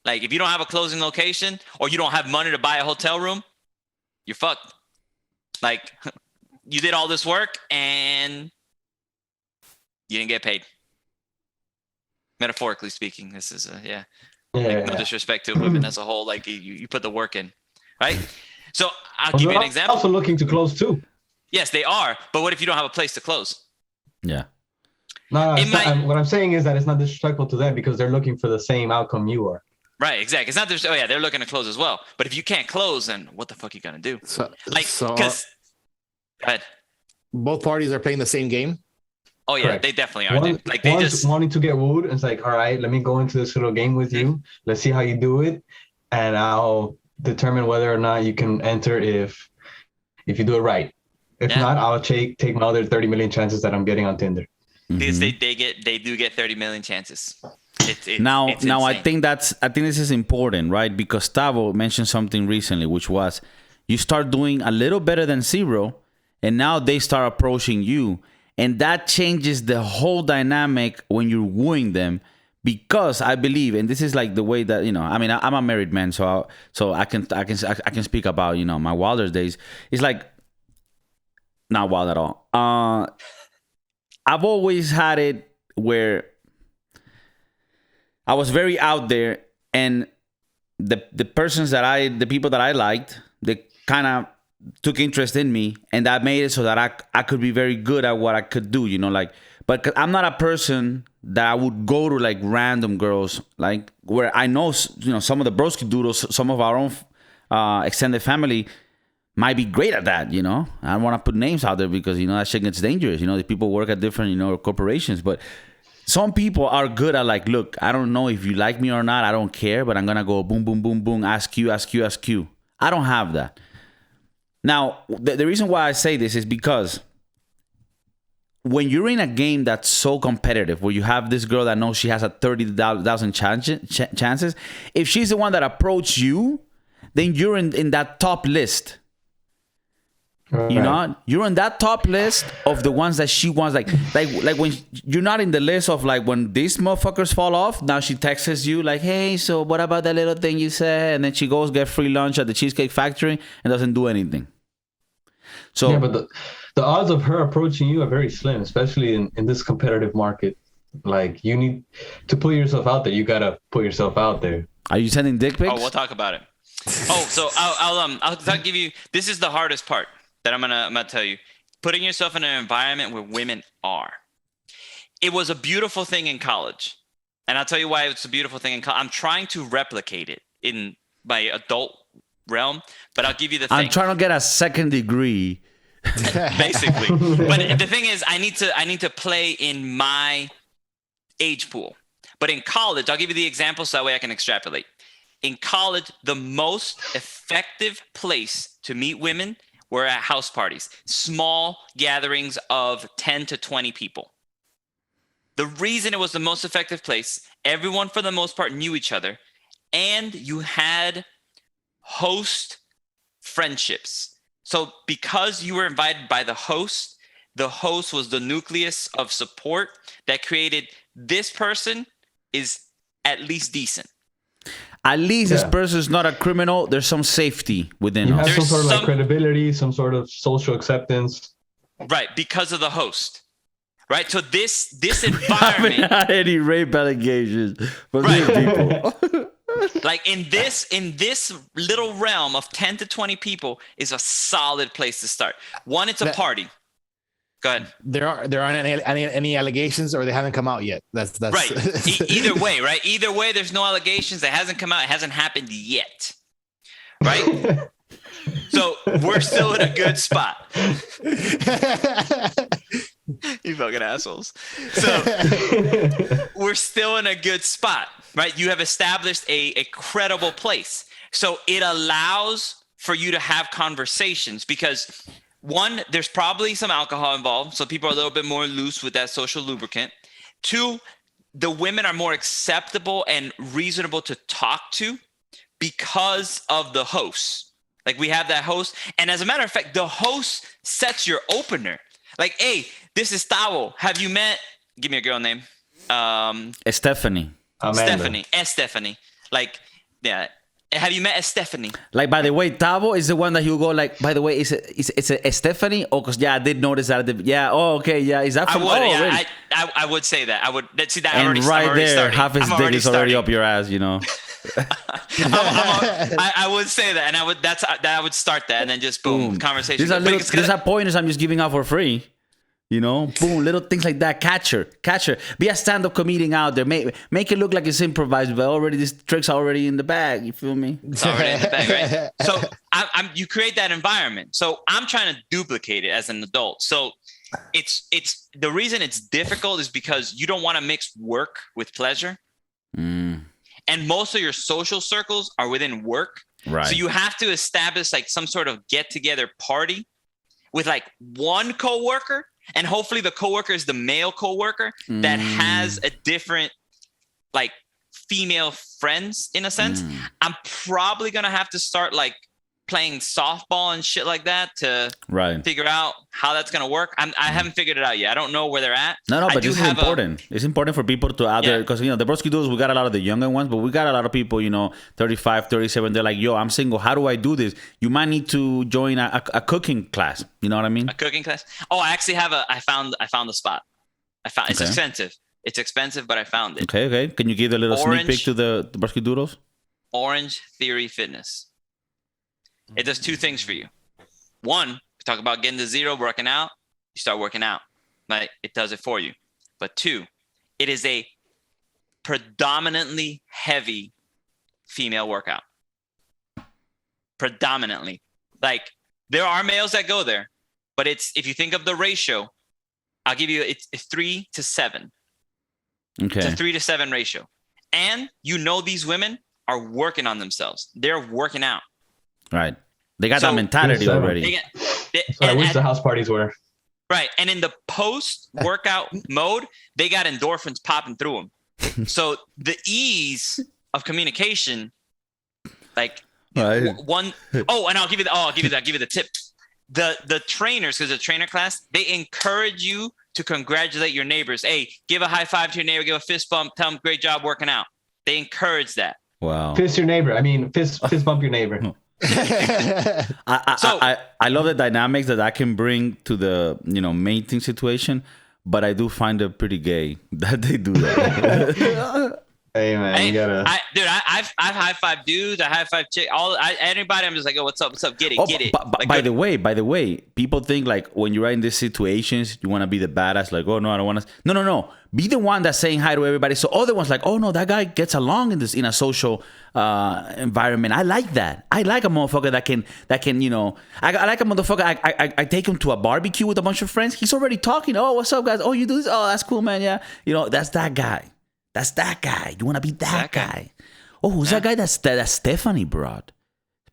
Like if you don't have a closing location or you don't have money to buy a hotel room, you're fucked. Like you did all this work and you didn't get paid, metaphorically speaking. This is like, no disrespect to women as a whole. Like you put the work in, right? So I'll give you an example. Also looking to close too. Yes, they are. But what if you don't have a place to close? Yeah. No, what I'm saying is that it's not disrespectful to them because they're looking for the same outcome you are. Right, exactly. It's not just, they're looking to close as well. But if you can't close, then what the fuck are you going to do? Go ahead. Both parties are playing the same game? Oh, yeah, correct. They definitely are. They just wanting to get wooed. It's like, all right, let me go into this little game with you. Let's see how you do it. And I'll determine whether or not you can enter if you do it right. If not, I'll take my other 30 million chances that I'm getting on Tinder. Because they do get 30 million chances. Now I think this is important, right? Because Tavo mentioned something recently, which was you start doing a little better than 0, and now they start approaching you, and that changes the whole dynamic when you're wooing them. Because I believe, and this is like the way that, I mean, I'm a married man, so I can speak about, my wilder days. It's like not wild at all. I've always had it where I was very out there, and the people that I liked, they kind of took interest in me, and that made it so that I could be very good at what I could do, but I'm not a person that I would go to like random girls, like where I know, some of the broski doodles, some of our own extended family might be great at that, I don't want to put names out there because, that shit gets dangerous. The people work at different, corporations, but some people are good at like, look, I don't know if you like me or not. I don't care, but I'm going to go boom, boom, boom, boom, ask you. I don't have that. Now, the reason why I say this is because when you're in a game that's so competitive, where you have this girl that knows she has a 30,000 chances, if she's the one that approached you, then you're in that top list. Right. You're on that top list of the ones that she wants. Like when you're not in the list of like when these motherfuckers fall off. Now she texts you like, "Hey, so what about that little thing you said?" And then she goes get free lunch at the Cheesecake Factory and doesn't do anything. So yeah, but the odds of her approaching you are very slim, especially in this competitive market. Like, you need to put yourself out there. You gotta put yourself out there. Are you sending dick pics? Oh, we'll talk about it. Oh, so I'll give you. This is the hardest part that I'm gonna tell you. Putting yourself in an environment where women are. It was a beautiful thing in college, and I'll tell you why it's a beautiful thing in college. I'm trying to replicate it in my adult realm, but I'll give you the thing. I'm trying to get a second degree. Basically. But the thing is, I need to play in my age pool. But in college, I'll give you the example so that way I can extrapolate. In college, the most effective place to meet women were at house parties, small gatherings of 10 to 20 people. The reason it was the most effective place, everyone for the most part knew each other, and you had host friendships. So because you were invited by the host was the nucleus of support that created this person is at least decent. At least this person is not a criminal. There's some safety within You us. have some sort of like credibility, some sort of social acceptance. Right, because of the host. Right, so this I environment. haven't had any rape allegations from these people. Like in this little realm of 10 to 20 people is a solid place to start. One, it's a party. Go ahead. There aren't any allegations, or they haven't come out yet. That's right. Either way, right? Either way, there's no allegations. It hasn't come out. It hasn't happened yet. Right? So we're still in a good spot. You fucking assholes. So we're still in a good spot, right? You have established a credible place. So it allows for you to have conversations because one, there's probably some alcohol involved. So people are a little bit more loose with that social lubricant. Two, the women are more acceptable and reasonable to talk to because of the host. Like we have that host. And as a matter of fact, the host sets your opener. Like, hey, this is Tavo. Have you met? Give me a girl name. Stephanie. Amanda. Stephanie. Like, yeah. Have you met Stephanie? Like, by the way, Tavo is the one that you go like, by the way, it's a Stephanie? Oh, because, yeah, I did notice that. Yeah, oh, okay, yeah. Is that from? I would, really? I would say that. I would see that. And I'm right already there, starting. half his dick is already up your ass, you know. I would say that, and I would start that, and then just boom. Conversation. These are pointers I'm just giving out for free. You know, boom, little things like that. Catcher. Be a stand-up comedian out there. Make it look like it's improvised, but already this trick's already in the bag. You feel me? It's already in the bag, right? So you create that environment. So I'm trying to duplicate it as an adult. So it's the reason it's difficult is because you don't want to mix work with pleasure. And most of your social circles are within work. Right. So you have to establish like some sort of get-together party with like one coworker. And hopefully the coworker is the male coworker that has a different, like, female friends in a sense. I'm probably gonna have to start like playing softball and shit like that to figure out how that's gonna work. I haven't figured it out yet. I don't know where they're at. No, but this is important. It's important for people to out there because, you know, the Broski Dudes, we got a lot of the younger ones, but we got a lot of people, you know, 35, 37. They're like, yo, I'm single. How do I do this? You might need to join a cooking class. You know what I mean? A cooking class? Oh, I actually have I found the spot. It's expensive. It's expensive, but I found it. Okay. Can you give a little sneak peek to the Broski Doodles? Orange Theory Fitness. It does two things for you. One, we talk about getting to zero, working out. You start working out. Like, it does it for you. But two, it is a predominantly heavy female workout. Predominantly. Like, there are males that go there, but if you think of the ratio, I'll give you, it's 3 to 7. Okay. It's a 3 to 7 ratio. And you know these women are working on themselves. They're working out. Right. They got that mentality already. I wish the house parties were. Right. And in the post-workout mode, they got endorphins popping through them. So the ease of communication, like one. Oh, and I'll give you the tip. The trainers, because the trainer class, they encourage you to congratulate your neighbors. Hey, give a high five to your neighbor, give a fist bump, tell them great job working out. They encourage that. Wow. Fist your neighbor. I mean, fist bump your neighbor. I love the dynamics that can bring to the, you know, mating situation, but I do find it pretty gay that they do that. Hey man, you gotta. I've high five dudes. I high five chick. Anybody. I'm just like, oh, what's up? What's up? Get it, get it. Like, by the way, people think like when you're in these situations, you want to be the badass. Like, oh no, I don't want to. No. Be the one that's saying hi to everybody. So other ones like, oh no, that guy gets along in a social environment. I like that. I like a motherfucker that can I like a motherfucker. I take him to a barbecue with a bunch of friends. He's already talking. Oh, what's up, guys? Oh, you do this? Oh, that's cool, man. Yeah, that's that guy. That's that guy. You want to be that guy. Oh, who's that guy that Stephanie brought?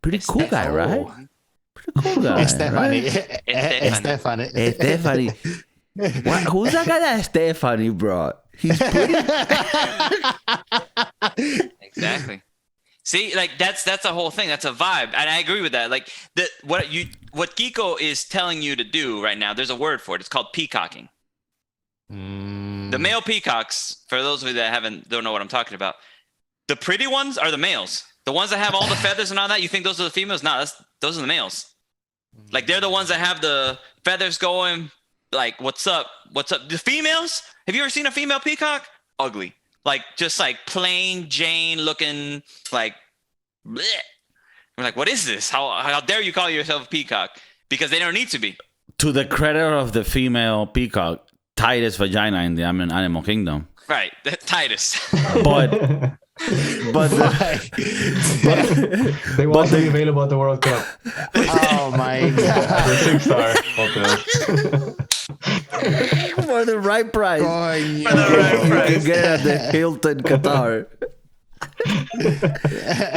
Pretty cool guy, right? Pretty cool guy. Stephanie. Right? Stephanie. Who's that guy that Stephanie brought? He's pretty. Exactly. See, like that's the whole thing. That's a vibe, and I agree with that. Like what KIKO is telling you to do right now. There's a word for it. It's called peacocking. The male peacocks, for those of you that don't know what I'm talking about, the pretty ones are the males. The ones that have all the feathers and all that, you think those are the females? No, those are the males. Like they're the ones that have the feathers going. Like, what's up? What's up? The females? Have you ever seen a female peacock? Ugly. Like just like plain Jane looking. Like, bleh. I'm like, what is this? How dare you call yourself a peacock? Because they don't need to be. To the credit of the female peacock, tightest vagina in the animal kingdom. Right, Titus. But they will also be available at the World Cup. Oh my god! The 6-star hotel. For the right price. For the right price. You can get it at the Hilton, Qatar.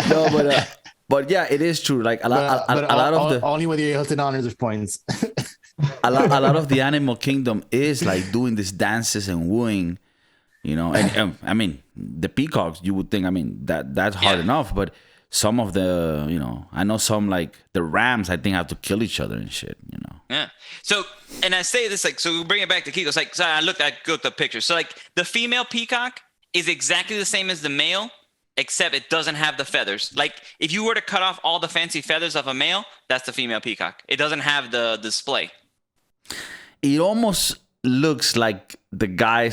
No, but yeah, it is true. Like a lot of the only with your Hilton honors points. a lot of the animal kingdom is like doing these dances and wooing, and I mean the peacocks, you would think, I mean that's hard enough, but some of the I know some like the rams, I think, have to kill each other and shit. Yeah. So, and I say this like, so we bring it back to KIKO. It's like, so I looked at the picture. So like the female peacock is exactly the same as the male, except it doesn't have the feathers. Like if you were to cut off all the fancy feathers of a male, that's the female peacock. It doesn't have the display. It almost looks like the guy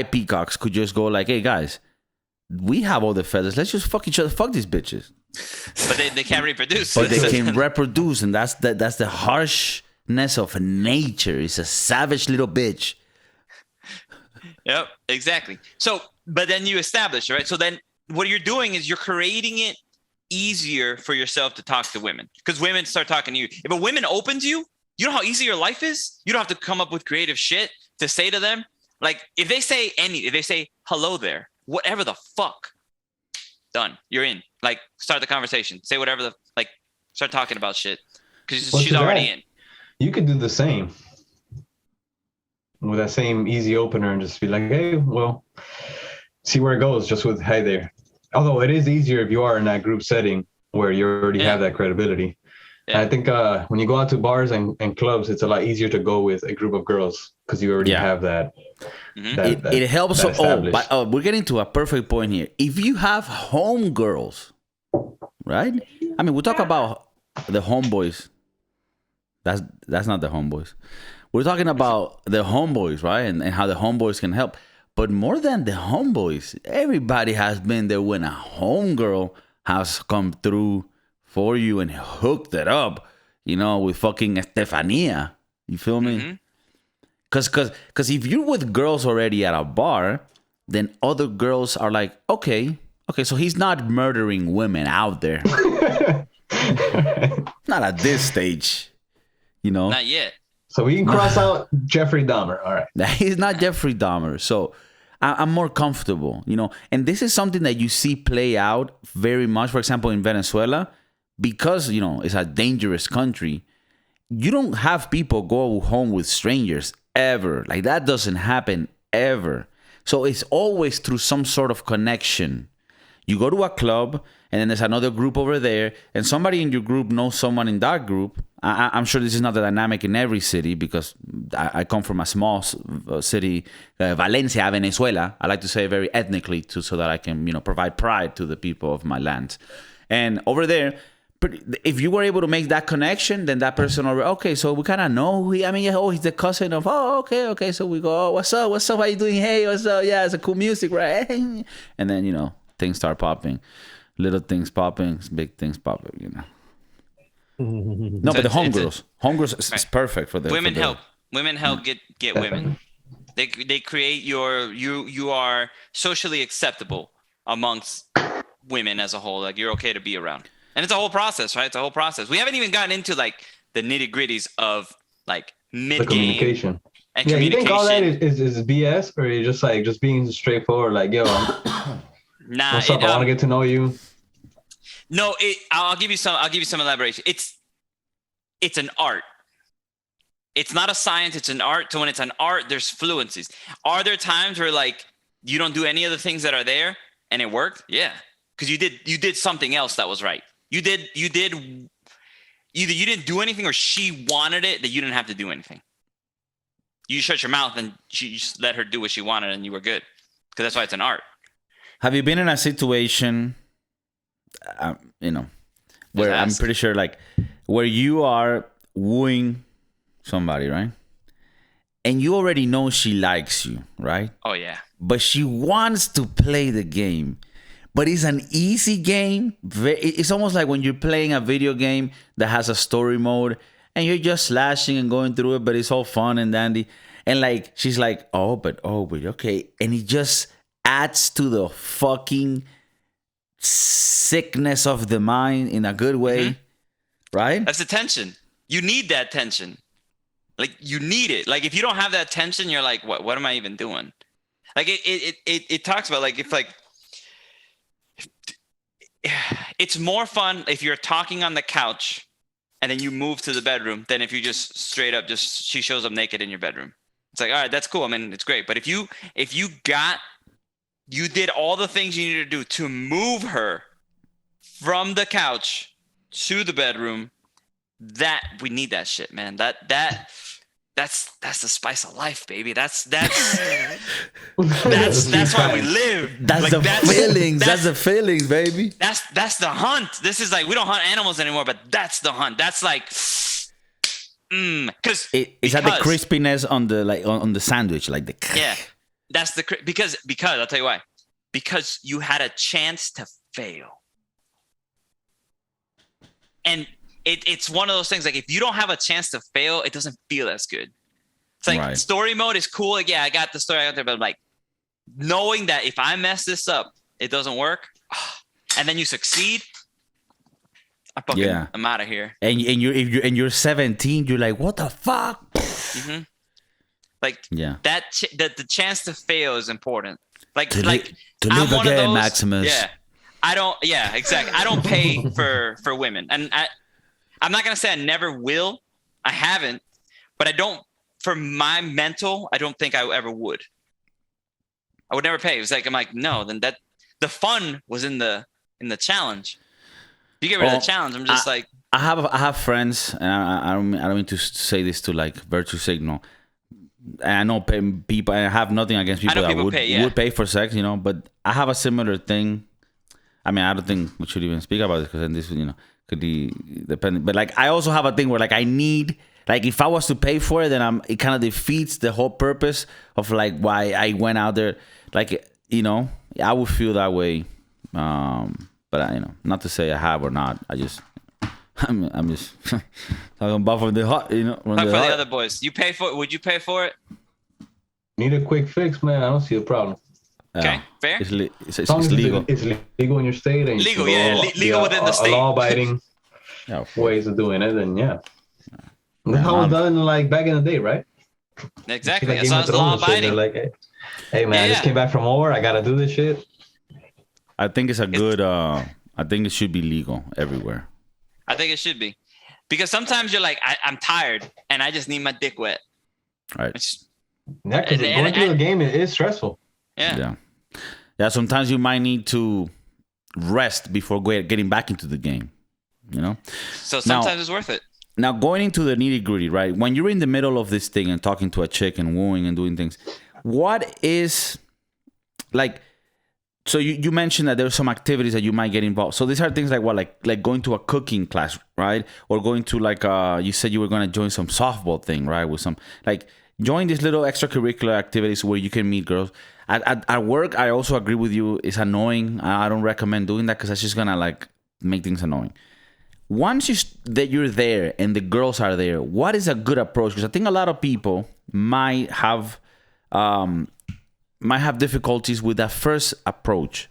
peacocks could just go like, hey guys, we have all the feathers. Let's just fuck each other. Fuck these bitches. But they can't reproduce. But they can reproduce, and that's the harshness of nature. It's a savage little bitch. Yep, exactly. So, but then you establish, right? So then what you're doing is you're creating it easier for yourself to talk to women, because women start talking to you. If a woman opens you, you know how easy your life is? You don't have to come up with creative shit to say to them. Like if they say hello there, whatever the fuck, done. You're in. Like start the conversation. Say whatever start talking about shit. Because she's already in. You could do the same with that same easy opener and just be like, hey, well, see where it goes just with hey there. Although it is easier if you are in that group setting where you already have that credibility. Yeah. I think when you go out to bars and clubs, it's a lot easier to go with a group of girls because you already have that. Mm-hmm. It helps. We're getting to a perfect point here. If you have home girls, right? I mean, we talk about the homeboys. That's not the homeboys. We're talking about the homeboys, right? And how the homeboys can help. But more than the homeboys, everybody has been there when a homegirl has come through for you and hooked it up, with fucking Estefania. You feel me? Because if you're with girls already at a bar, then other girls are like, okay, so he's not murdering women out there. Not at this stage, Not yet. So we can cross out Jeffrey Dahmer. All right. He's not Jeffrey Dahmer. So I'm more comfortable, And this is something that you see play out very much, for example, in Venezuela. Because, it's a dangerous country, you don't have people go home with strangers ever. Like that doesn't happen ever. So it's always through some sort of connection. You go to a club and then there's another group over there and somebody in your group knows someone in that group. I'm sure this is not the dynamic in every city because I come from a small city, Valencia, Venezuela. I like to say it very ethnically so that I can, provide pride to the people of my land. And over there, if you were able to make that connection, then that person already, okay, so we kind of know he's the cousin of, okay, so we go, what's up, how you doing, hey, what's up, yeah, it's a cool music, right? And then things start popping, little things popping, big things popping, No, but the homegirls is perfect for the women. Women help get women. They create you are socially acceptable amongst women as a whole. Like, you're okay to be around. And it's a whole process, right? It's a whole process. We haven't even gotten into like the nitty-gritties of like mid-game communication. And communication. You think all that is BS, or you're just being straightforward, like, yo, nah, what's up? I want to get to know you. No, I'll give you some elaboration. It's an art. It's not a science, it's an art. So when it's an art, there's fluencies. Are there times where like you don't do any of the things that are there and it worked? Yeah. Because you did something else that was right. You did either you didn't do anything or she wanted it, that you didn't have to do anything. You shut your mouth and you just let her do what she wanted and you were good. Because that's why it's an art. Have you been in a situation, where I'm pretty sure, like, where you are wooing somebody, right? And you already know she likes you, right? Oh, yeah. But she wants to play the game. But it's an easy game. It's almost like when you're playing a video game that has a story mode and you're just slashing and going through it, but it's all fun and dandy. And like, she's like, but okay. And it just adds to the fucking sickness of the mind in a good way, right? That's the tension. You need that tension. Like, you need it. Like, if you don't have that tension, you're like, what am I even doing? Like, it talks about, like, it's more fun if you're talking on the couch and then you move to the bedroom than if you just straight up she shows up naked in your bedroom. It's like, all right, that's cool. I mean, it's great. But if you did all the things you needed to do to move her from the couch to the bedroom, that we need that shit, man. That's the spice of life, baby. That's why we live. That's the feelings, baby. That's the hunt. This is like, we don't hunt animals anymore, but that's the hunt. That's like, because it's at the crispiness on the sandwich, like the that's the because I'll tell you why. Because you had a chance to fail, and it's one of those things, like, if you don't have a chance to fail, it doesn't feel as good. It's like, story mode is cool. Like, yeah, I got the story out there, but like, knowing that if I mess this up, it doesn't work, and then you succeed, I'm out of here. And you're 17, you're like, what the fuck? Like, the chance to fail is important. To live again, Maximus. Yeah, I don't. Yeah, exactly. I don't pay for women, and I'm not gonna say I never will. I haven't, but I don't. For my mental, I don't think I ever would. I would never pay. It was like, I'm like, no. Then the fun was in the challenge. If you get rid of the challenge, I'm just like. I have friends, and I don't mean to say this to like virtue signal. And I know people, and I have nothing against people that would pay for sex, But I have a similar thing. I mean, I don't think we should even speak about this, because then this, could be dependent. But like, I also have a thing where like I need, like, if I was to pay for it, then it kind of defeats the whole purpose of like why I went out there. Like, I would feel that way. But not to say I have or not. I'm just talking about from the heart, Talk for the other boys. You pay for it? Would you pay for it? Need a quick fix, man. I don't see a problem. Okay, fair. It's legal. It's legal in your state. And legal, legal within the state. Law-abiding ways of doing it, and that was done like back in the day, right? Exactly. That's like law-abiding. Like, hey man, I just came back from war. I gotta do this shit. I think it's a good. I think it should be legal everywhere. I think it should be, because sometimes you're like, I'm tired and I just need my dick wet. Right. Because going through the game is stressful. Yeah. Sometimes you might need to rest before getting back into the game. So sometimes it's worth it. Now, going into the nitty gritty, right? When you're in the middle of this thing and talking to a chick and wooing and doing things, what is like? So you mentioned that there's some activities that you might get involved. So these are things like what, like going to a cooking class, right? Or going to like you said you were going to join some softball thing, right? With some like join these little extracurricular activities where you can meet girls. At work, I also agree with you. It's annoying. I don't recommend doing that because that's just gonna like make things annoying. Once that you're there and the girls are there, what is a good approach? Because I think a lot of people might have difficulties with that first approach.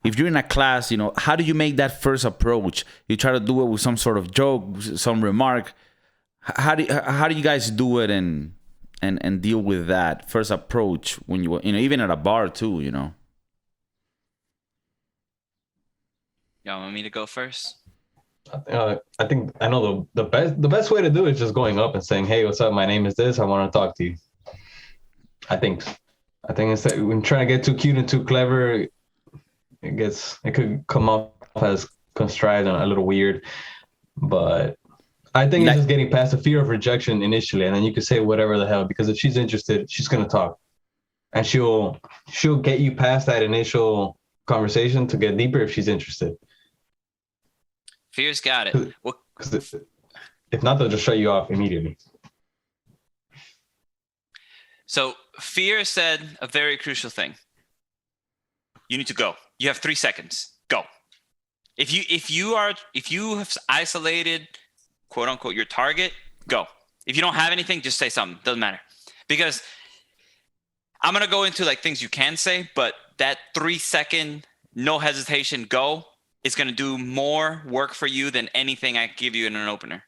If you're in a class, how do you make that first approach? You try to do it with some sort of joke, some remark. How do you guys do it and deal with that first approach when you even at a bar too? Y'all want me to go first? I think I know the best way to do it is just going up and saying, "Hey, what's up? My name is this. I want to talk to you." I think instead when trying to get too cute and too clever, it could come off as contrived and a little weird. But I think it's just getting past the fear of rejection initially, and then you can say whatever the hell, because if she's interested, she's gonna talk, and she'll get you past that initial conversation to get deeper if she's interested. Fear's got it. Because if not, they'll just shut you off immediately. So Fear said a very crucial thing. You need to go. You have 3 seconds. Go. If you have isolated, quote unquote, your target, go. If you don't have anything, just say something. Doesn't matter. Because I'm gonna go into like things you can say, but that 3 second, no hesitation, go is gonna do more work for you than anything I give you in an opener.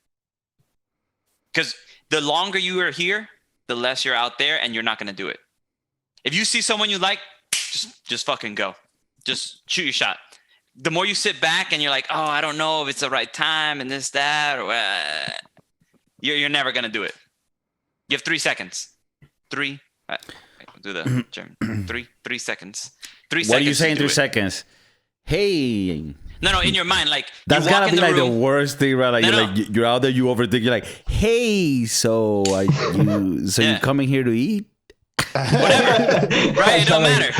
Because the longer you are here, the less you're out there, and you're not gonna do it. If you see someone you like, just fucking go. Just shoot your shot. The more you sit back and you're like, oh, I don't know if it's the right time and this, that, or you're never gonna do it. You have 3 seconds. Do the German. 3 seconds. 3 seconds. What are you saying? 3 seconds. Hey. No, in your mind, like that's gotta be like the worst thing, right? Like you're out there, you overthink. You're like, hey, so you coming here to eat? Whatever, right? It don't matter.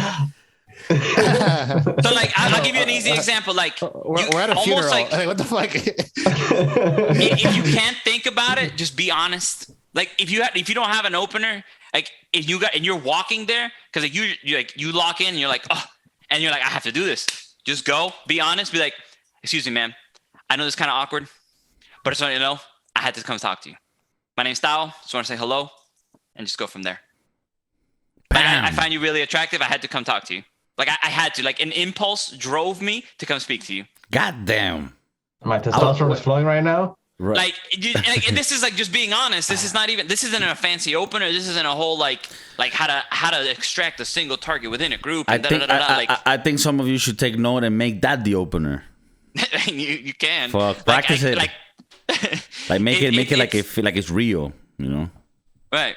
So like, I'll give you an easy example. Like we're at a funeral. Like, what the fuck? If you can't think about it, just be honest. Like if you don't have an opener, like if you're walking there, because like you lock in, and you're like, oh, and you're like, I have to do this. Just go, be honest, be like, excuse me, ma'am. I know this is kind of awkward, but I just want you to know, I had to come talk to you. My name's Tao. Just want to say hello and just go from there. Like, I find you really attractive. I had to come talk to you. Like I had to, like an impulse drove me to come speak to you. God damn. My testosterone is flowing right now. Right. And this is like just being honest. This isn't a fancy opener. This isn't a whole like how to extract a single target within a group. And I think some of you should take note and make that the opener. you can. Fuck, practice it. Like make it like it feel like it's real. Right.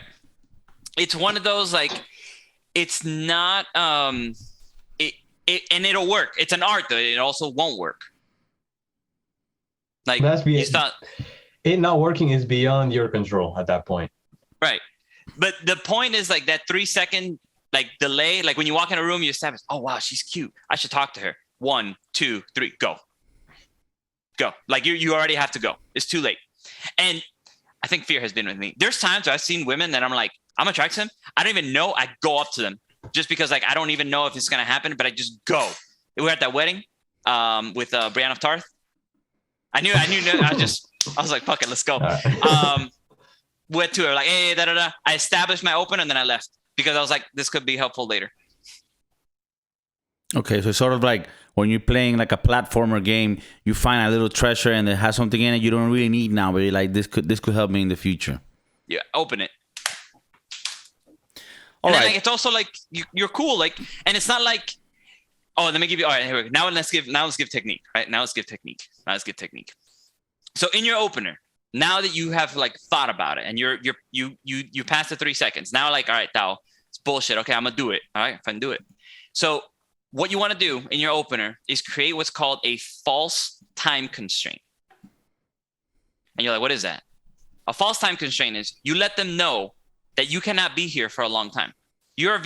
It's one of those like it's not and it'll work. It's an art though. It also won't work. Like it not working is beyond your control at that point. Right. But the point is like that 3 second like delay, like when you walk in a room, you establish, oh wow, she's cute. I should talk to her. 1, 2, 3, go. Like you already have to go. It's too late. And I think fear has been with me. There's times where I've seen women that I'm like, I'm attracted to them. I don't even know. I go up to them just because like I don't even know if it's gonna happen, but I just go. We were at that wedding with Brienne of Tarth. I knew. I was like, fuck it, let's go. Went to her like, hey, da da da. I established my open and then I left because I was like, this could be helpful later. Okay, so it's sort of like when you're playing like a platformer game, you find a little treasure and it has something in it you don't really need now, but you're like, this could help me in the future. Yeah, open it. All right. Like, it's also like you're cool, like, and it's not like, oh, let me give you. All right, here we go. Now let's give technique. Right now let's give technique. So in your opener, now that you have like thought about it and you passed the 3 seconds. Now like, all right, Tao, it's bullshit. Okay, I'm gonna do it. All right, fine, do it. So what you want to do in your opener is create what's called a false time constraint. And you're like, what is that? A false time constraint is you let them know that you cannot be here for a long time. You're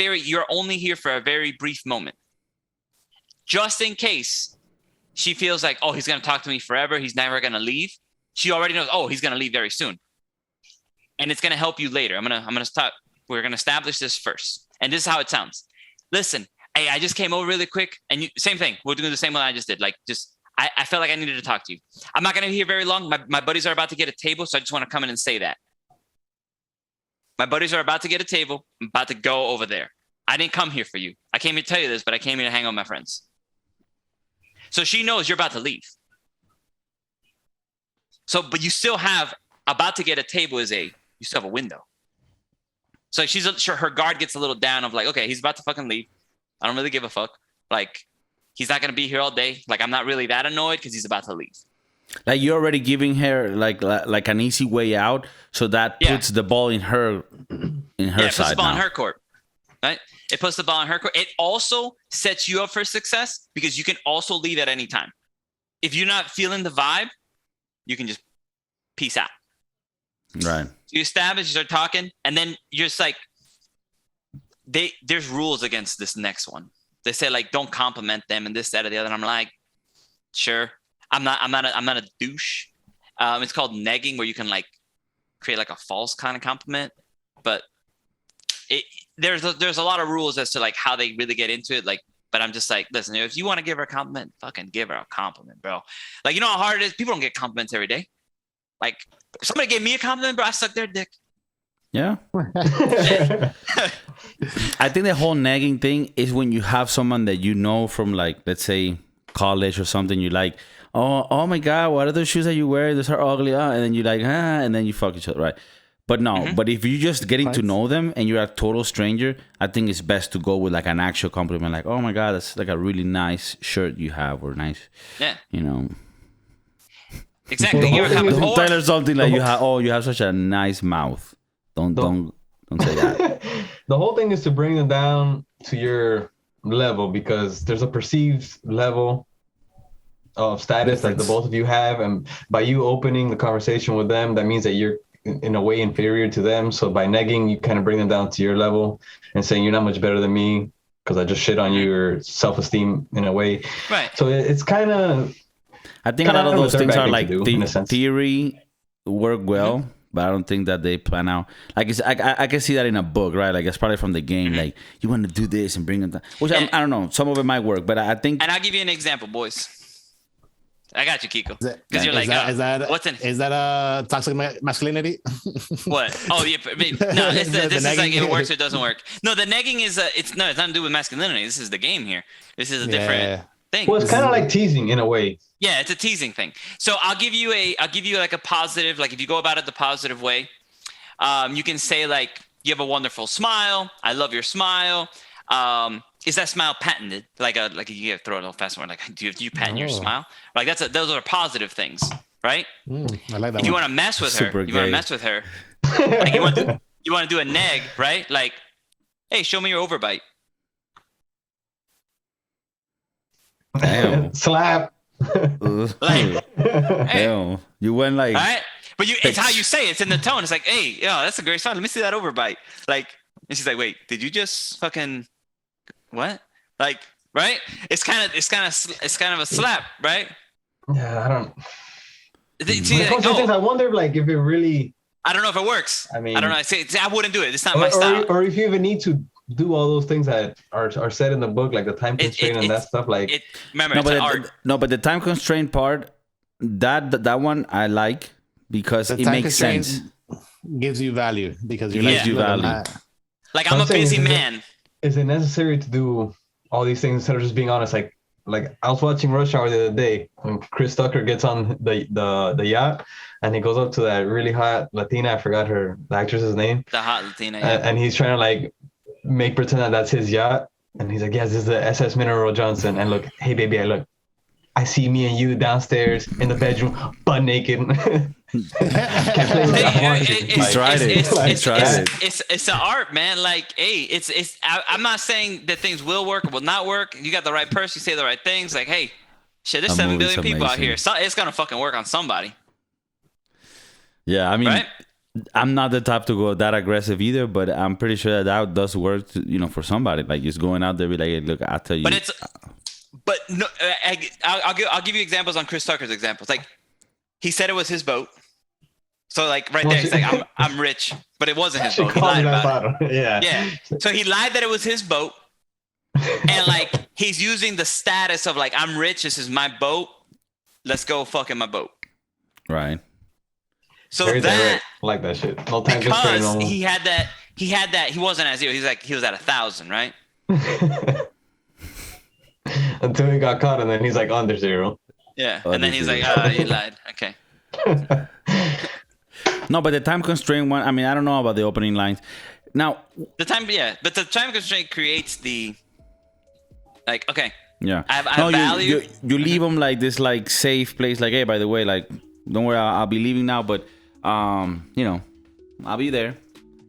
only here for a very brief moment. just in case she feels like, oh, he's going to talk to me forever, he's never going to leave. She already knows, oh, he's going to leave very soon. And it's going to help you later. I'm going to start. We're going to establish this first. And this is how it sounds. Listen, hey, I just came over really quick. And same thing. We're doing the same one I just did. Like, I felt like I needed to talk to you. I'm not going to be here very long. My buddies are about to get a table. So I just want to come in and say that. My buddies are about to get a table. I'm about to go over there. I didn't come here for you. I came here to tell you this, but I came here to hang out with my friends. So she knows you're about to leave. So, but you still have about to get a table you still have a window. So her guard gets a little down of like, okay, he's about to fucking leave. I don't really give a fuck. Like, he's not going to be here all day. Like, I'm not really that annoyed because he's about to leave. Like, you're already giving her like an easy way out. So that puts the ball in her side. It puts the ball in her court. Right? It puts the ball in her court. It also sets you up for success because you can also leave at any time. If you're not feeling the vibe, you can just peace out. Right. So you establish, you start talking, and then you're just like, there's rules against this next one. They say like, don't compliment them and this, that, or the other. And I'm like, sure. I'm not a douche. It's called negging, where you can like create like a false kind of compliment, but there's a lot of rules as to like how they really get into it. Like, but I'm just like, listen, if you want to give her a compliment, fucking give her a compliment, bro. Like, you know how hard it is? People don't get compliments every day. Like, if somebody gave me a compliment, bro, I suck their dick. Yeah. I think the whole nagging thing is when you have someone that you know from, like, let's say college or something. You're like, oh my God, what are those shoes that you wear? Those are ugly. And then you're like, and then you fuck each other, right? But no, but if you're just getting to know them and you're a total stranger, I think it's best to go with like an actual compliment, like, oh my God, that's like a really nice shirt you have, or nice, you know. Exactly. Don't tell her something like you have such a nice mouth. Don't say that. The whole thing is to bring them down to your level, because there's a perceived level of status that the both of you have, and by you opening the conversation with them, that means that you're in a way inferior to them. So by negging, you kind of bring them down to your level and saying you're not much better than me because I just shit on your self-esteem in a way. Right. So it's kind of, I think a lot of those things are like theory work well, but I don't think that they plan out. Like, I can see that in a book, right? Like, it's probably from the game. Like, you want to do this and bring it down. Which I don't know. Some of it might work, but I think. And I'll give you an example, boys. I got you, Kiko. Because you're like, is that a toxic masculinity? What? Oh, yeah. No, this is like it works or it doesn't work. No, the negging is it's nothing to do with masculinity. This is the game here. This is a different thing. Well, it's kind of like teasing in a way. Yeah, it's a teasing thing. So I'll give you like a positive. Like, if you go about it the positive way, you can say like, you have a wonderful smile. I love your smile. Is that smile patented? Like you throw it a little fast one. Like, do you patent your smile? Like, those are positive things, right? I like that. If you want to mess with her, like you want to do a neg, right? Like, hey, show me your overbite. Damn. Slap. Like, hey. Damn. You went like. All right, but it's how you say it. It's in the tone. It's like, hey, that's a great smile. Let me see that overbite. Like, and she's like, wait, did you just fucking what? Like, right? It's kind of a slap, right? Yeah, I don't. I wonder, like, if it really. I don't know if it works. I mean, I don't know. I wouldn't do it. It's not my style. Or if you even need to do all those things that are said in the book, like the time constraint and that stuff. Like, remember, it's an art. But the time constraint part, that one I like because it makes sense. Gives you value because you're gives you value. Like, I'm a busy man. Is it necessary to do all these things instead of just being honest? Like I was watching Rush Hour the other day when Chris Tucker gets on the yacht and he goes up to that really hot Latina. I forgot the actress's name. The hot Latina. Yeah. And he's trying to like make pretend that that's his yacht. And he's like, yes, this is the SS Mineral Johnson. And look, hey baby, I see me and you downstairs in the bedroom, butt naked. He's tried it. It's an art, man. Like, hey, I'm not saying that things will work or will not work. You got the right person, you say the right things. Like, hey, shit, there's 7 billion people out here. So it's gonna fucking work on somebody. Yeah, I mean, right? I'm not the type to go that aggressive either, but I'm pretty sure that does work, for somebody. Like, just going out there, be like, hey, look, I'll tell you. But no, I'll give you examples on Chris Tucker's examples. Like he said it was his boat. So like right there, he's like, I'm rich, but it wasn't his boat. He lied about it. Yeah. So he lied that it was his boat, and like he's using the status of like, I'm rich. This is my boat. Let's go fuck in my boat. Right. So Very that direct. I like that shit. No time constraint. because he had that. He wasn't at 0. He was at 1,000, right? Until he got caught, and then he's like under 0. Yeah. And then he's like, you lied. Okay. No, but the time constraint one, I mean, I don't know about the opening lines. Now, but the time constraint creates the, like, okay. Yeah. I value. You leave them like this, like safe place. Like, hey, by the way, like, don't worry, I'll be leaving now, but you know, I'll be there,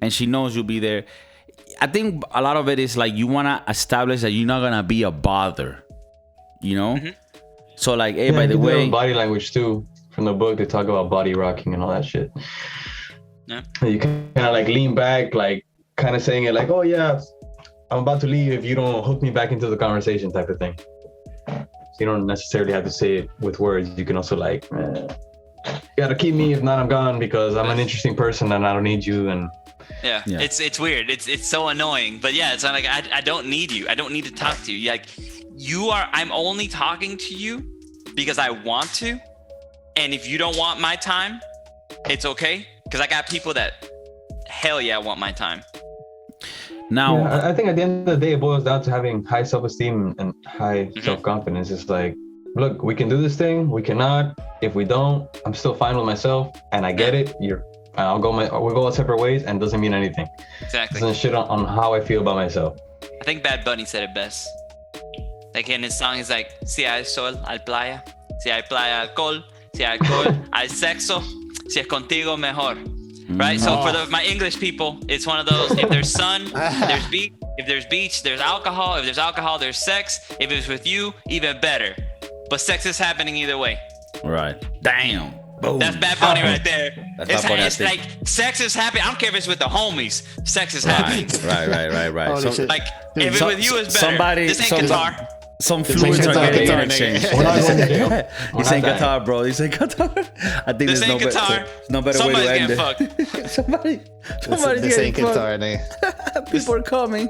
and she knows you'll be there. I think a lot of it is like you wanna establish that you're not gonna be a bother, you know. Mm-hmm. So like, hey, by the way, body language too. From the book, they talk about body rocking and all that shit. Yeah. You kind of like lean back, like kind of saying it like, oh yeah, I'm about to leave if you don't hook me back into the conversation type of thing. So you don't necessarily have to say it with words. You can also like, you gotta keep me, if not I'm gone, because I'm an interesting person and I don't need you. And yeah. It's weird. It's so annoying. But yeah, it's not like I don't need you. I don't need to talk to you. Like I'm only talking to you because I want to. And if you don't want my time, it's okay. Because I got people that, hell yeah, want my time. Now, I think at the end of the day, it boils down to having high self-esteem and high self-confidence. It's like, look, we can do this thing. We cannot. If we don't, I'm still fine with myself. And I get it. We'll go our separate ways, and it doesn't mean anything. Exactly. It doesn't shit on how I feel about myself. I think Bad Bunny said it best. Like in his song, he's like, si hay sol, hay playa. Si hay playa, alcohol. Si hay alcohol, hay sexo. Si es contigo, mejor. Right? So for my English people, it's one of those, if there's sun, there's beach. If there's beach, there's alcohol. If there's alcohol, there's sex. If it's with you, even better. But sex is happening either way. Right. Damn. Boom. That's Bad Bunny right there. It's like sex is happening. I don't care if it's with the homies. Sex is happening. Right. So, like if it's with you, it's better. This ain't Qatar. Some fluids are getting interchanged. He's saying Qatar, bro. He's saying Qatar. I think this ain't Qatar. No better way to end it. Fucked. Somebody's this getting ain't Qatar, People are coming.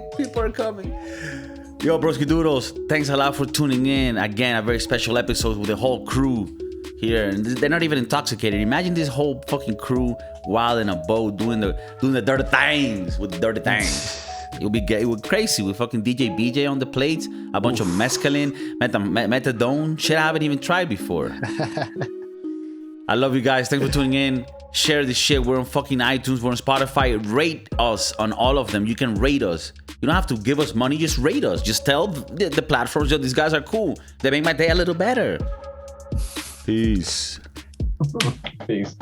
Yo, broski doodles, thanks a lot for tuning in. Again, a very special episode with the whole crew here, and they're not even intoxicated. Imagine this whole fucking crew wild in a boat doing the dirty things with the dirty things. It would crazy with fucking DJ BJ on the plates, a bunch of mescaline, methadone, shit I haven't even tried before. I love you guys. Thanks for tuning in. Share this shit. We're on fucking iTunes. We're on Spotify. Rate us on all of them. You can rate us. You don't have to give us money. Just rate us. Just tell the platforms that these guys are cool. They make my day a little better. Peace. Peace.